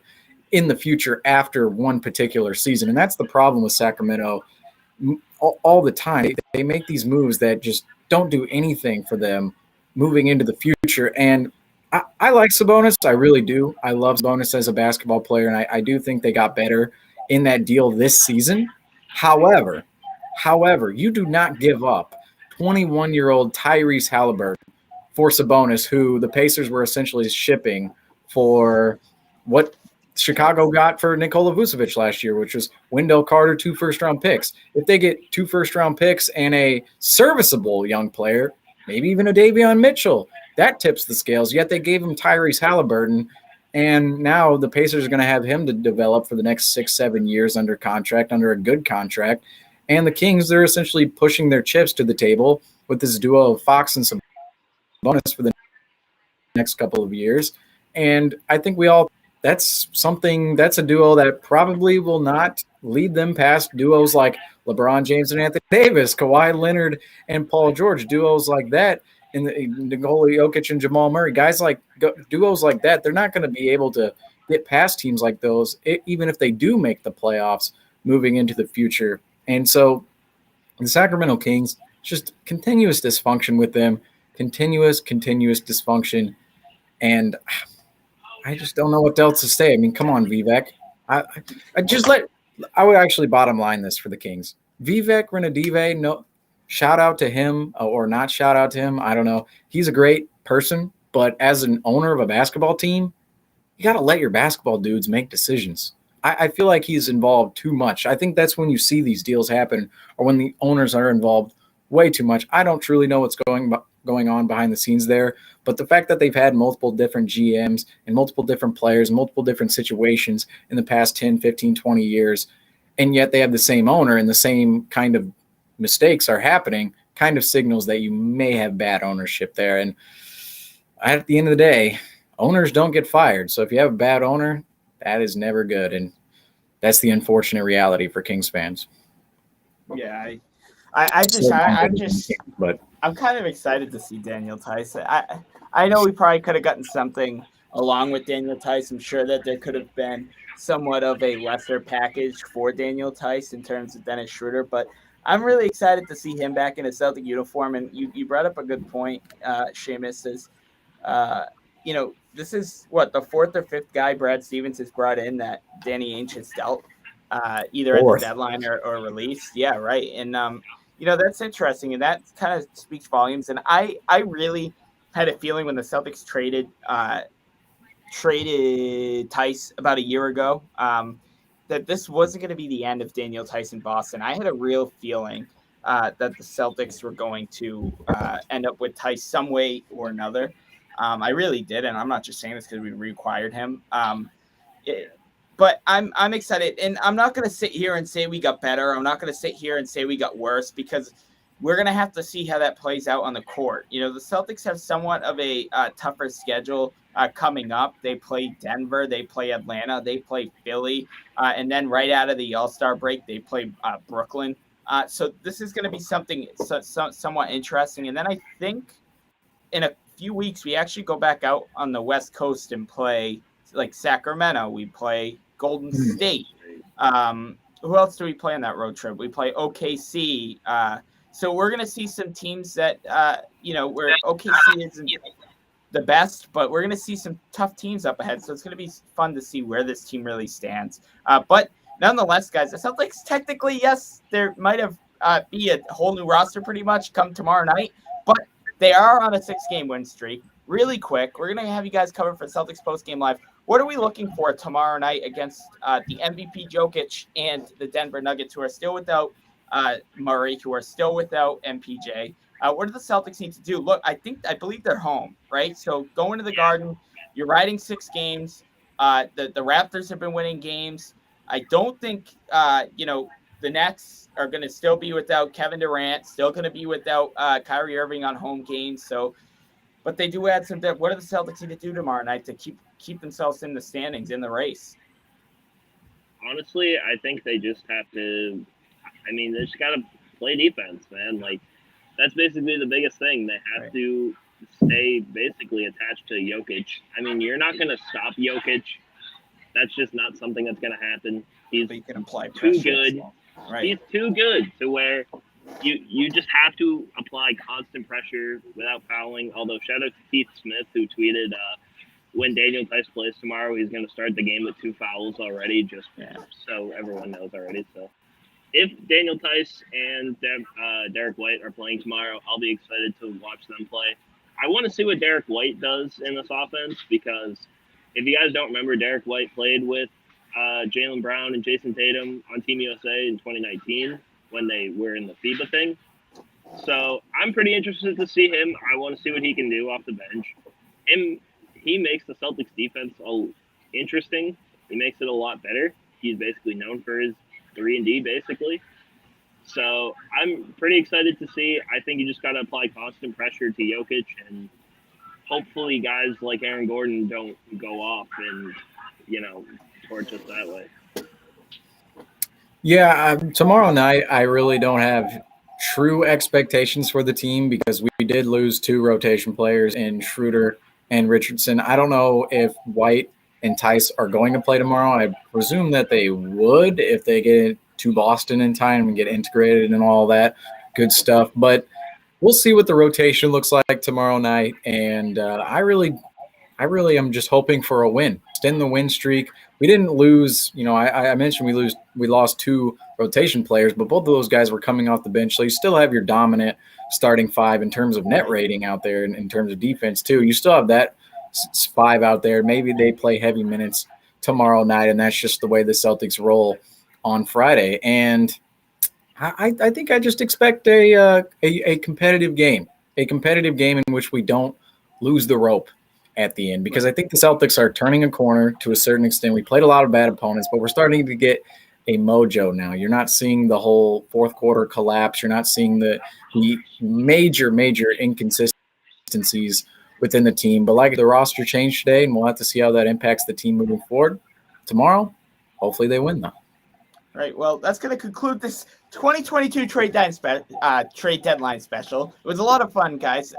in the future after one particular season. And that's the problem with Sacramento all the time. They make these moves that just don't do anything for them moving into the future. And I like Sabonis. I really do. I love Sabonis as a basketball player, and I do think they got better in that deal this season. However, you do not give up 21-year-old Tyrese Halliburton for Sabonis, who the Pacers were essentially shipping for what Chicago got for Nikola Vucevic last year, which was Wendell Carter, 2 first-round picks. If they get 2 first-round picks and a serviceable young player, maybe even a Davion Mitchell, that tips the scales. Yet they gave him Tyrese Halliburton, and now the Pacers are going to have him to develop for the next 6-7 years under contract, under a good contract. And the Kings, they're essentially pushing their chips to the table with this duo of Fox and Sabonis for the next couple of years. And I think that's a duo that probably will not lead them past duos like LeBron James and Anthony Davis, Kawhi Leonard and Paul George, duos like that, in Nikola Jokic and Jamal Murray, duos like that. They're not going to be able to get past teams like those, even if they do make the playoffs moving into the future. And so the Sacramento Kings, just continuous dysfunction with them, continuous dysfunction. And I just don't know what else to say. I mean, come on, Vivek. I would actually bottom line this for the Kings. Vivek Ranadive, no shout out to him or not shout out to him. I don't know. He's a great person, but as an owner of a basketball team, you got to let your basketball dudes make decisions. I feel like he's involved too much. I think that's when you see these deals happen, or when the owners are involved way too much. I don't truly know what's going on behind the scenes there, but the fact that they've had multiple different GMs and multiple different players, multiple different situations in the past 10, 15, 20 years, and yet they have the same owner and the same kind of mistakes are happening, kind of signals that you may have bad ownership there. And at the end of the day, owners don't get fired. So if you have a bad owner, that is never good. And that's the unfortunate reality for Kings fans. Yeah, But I'm kind of excited to see Daniel Theis. I know we probably could have gotten something along with Daniel Theis. I'm sure that there could have been somewhat of a lesser package for Daniel Theis in terms of Dennis Schroeder, but I'm really excited to see him back in a Celtic uniform. And you brought up a good point, Seamus, is this is what the fourth or fifth guy Brad Stevens has brought in that Danny Ainge has dealt, either Fourth. at the deadline or released. Yeah, right. And that's interesting, and that kind of speaks volumes. And I really had a feeling when the Celtics traded Theis about a year ago, that this wasn't going to be the end of Daniel Theis in Boston. I had a real feeling that the Celtics were going to end up with Theis some way or another. I really did, and I'm not just saying this because we reacquired him. But I'm excited, and I'm not going to sit here and say we got better. I'm not going to sit here and say we got worse, because we're going to have to see how that plays out on the court. The Celtics have somewhat of a tougher schedule coming up. They play Denver, they play Atlanta, they play Philly, and then right out of the All-Star break, they play Brooklyn. So this is going to be something somewhat interesting. And then I think in a few weeks, we actually go back out on the West Coast and play like Sacramento. We play Golden State. Who else do we play on that road trip? We play OKC. So we're going to see some teams that, where OKC isn't the best, but we're going to see some tough teams up ahead. So it's going to be fun to see where this team really stands. But nonetheless, guys, the Celtics technically, yes, there might have be a whole new roster pretty much come tomorrow night, but they are on a 6-game win streak. Really quick, we're going to have you guys covered for Celtics Post-Game Live. What are we looking for tomorrow night against the MVP Jokic and the Denver Nuggets, who are still without Murray, who are still without MPJ? What do the Celtics need to do? Look, I believe they're home, right? So go into the Garden. You're riding 6 games. The Raptors have been winning games. I don't think, the Nets are going to still be without Kevin Durant, still going to be without Kyrie Irving on home games. So, but they do add some depth. What do the Celtics need to do tomorrow night to keep themselves in the standings, in the race? Honestly, I think they just have to. They just got to play defense, man. Like, that's basically the biggest thing. They have to stay basically attached to Jokic. You're not going to stop Jokic. That's just not something that's going to happen. He's can apply too good. Well. Right. He's too good to where you just have to apply constant pressure without fouling. Although, shout out to Keith Smith, who tweeted when Daniel Theis plays tomorrow, he's going to start the game with 2 fouls already, just so everyone knows already. So if Daniel Theis and Derrick White are playing tomorrow, I'll be excited to watch them play. I want to see what Derrick White does in this offense, because if you guys don't remember, Derrick White played with Jaylen Brown and Jason Tatum on Team USA in 2019 when they were in the FIBA thing. So I'm pretty interested to see him. I want to see what he can do off the bench. He makes the Celtics defense interesting. He makes it a lot better. He's basically known for his 3-and-D, basically. So I'm pretty excited to see. I think you just got to apply constant pressure to Jokic, and hopefully guys like Aaron Gordon don't go off and, torch us that way. Yeah, tomorrow night, I really don't have true expectations for the team, because we did lose 2 rotation players in Schroeder and Richardson. I don't know if White and Theis are going to play tomorrow. I presume that they would if they get to Boston in time and get integrated and all that good stuff. But we'll see what the rotation looks like tomorrow night. And I really am just hoping for a win. Extend the win streak. We didn't lose. I mentioned we lost 2 rotation players, but both of those guys were coming off the bench. So you still have your dominant starting 5 in terms of net rating out there, and in terms of defense too. You still have that 5 out there. Maybe they play heavy minutes tomorrow night, and that's just the way the Celtics roll on Friday. And I think I just expect a competitive game, in which we don't lose the rope at the end, because I think the Celtics are turning a corner to a certain extent. We played a lot of bad opponents, but we're starting to get a mojo now. You're not seeing the whole fourth quarter collapse. You're not seeing the major inconsistencies within the team. But like the roster changed today, and we'll have to see how that impacts the team moving forward. Tomorrow, hopefully they win, though. All right. Well, that's going to conclude this 2022 trade deadline special. It was a lot of fun, guys.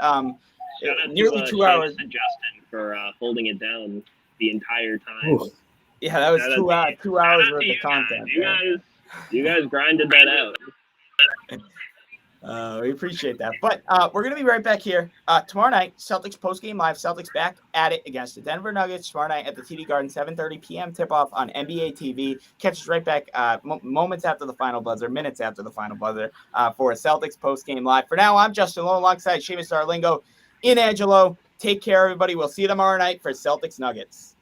Nearly 2 hours. To Justin for holding it down the entire time. Ooh. Yeah, that was 2 hours worth of content. You guys grinded that out. We appreciate that. But we're going to be right back here tomorrow night. Celtics postgame live. Celtics back at it against the Denver Nuggets tomorrow night at the TD Garden, 7:30 p.m. tip-off on NBA TV. Catch us right back moments after the final buzzer, minutes after the final buzzer for a Celtics postgame live. For now, I'm Justin Lowe alongside Seamus Darlingo in Angelo. Take care, everybody. We'll see you tomorrow night for Celtics Nuggets.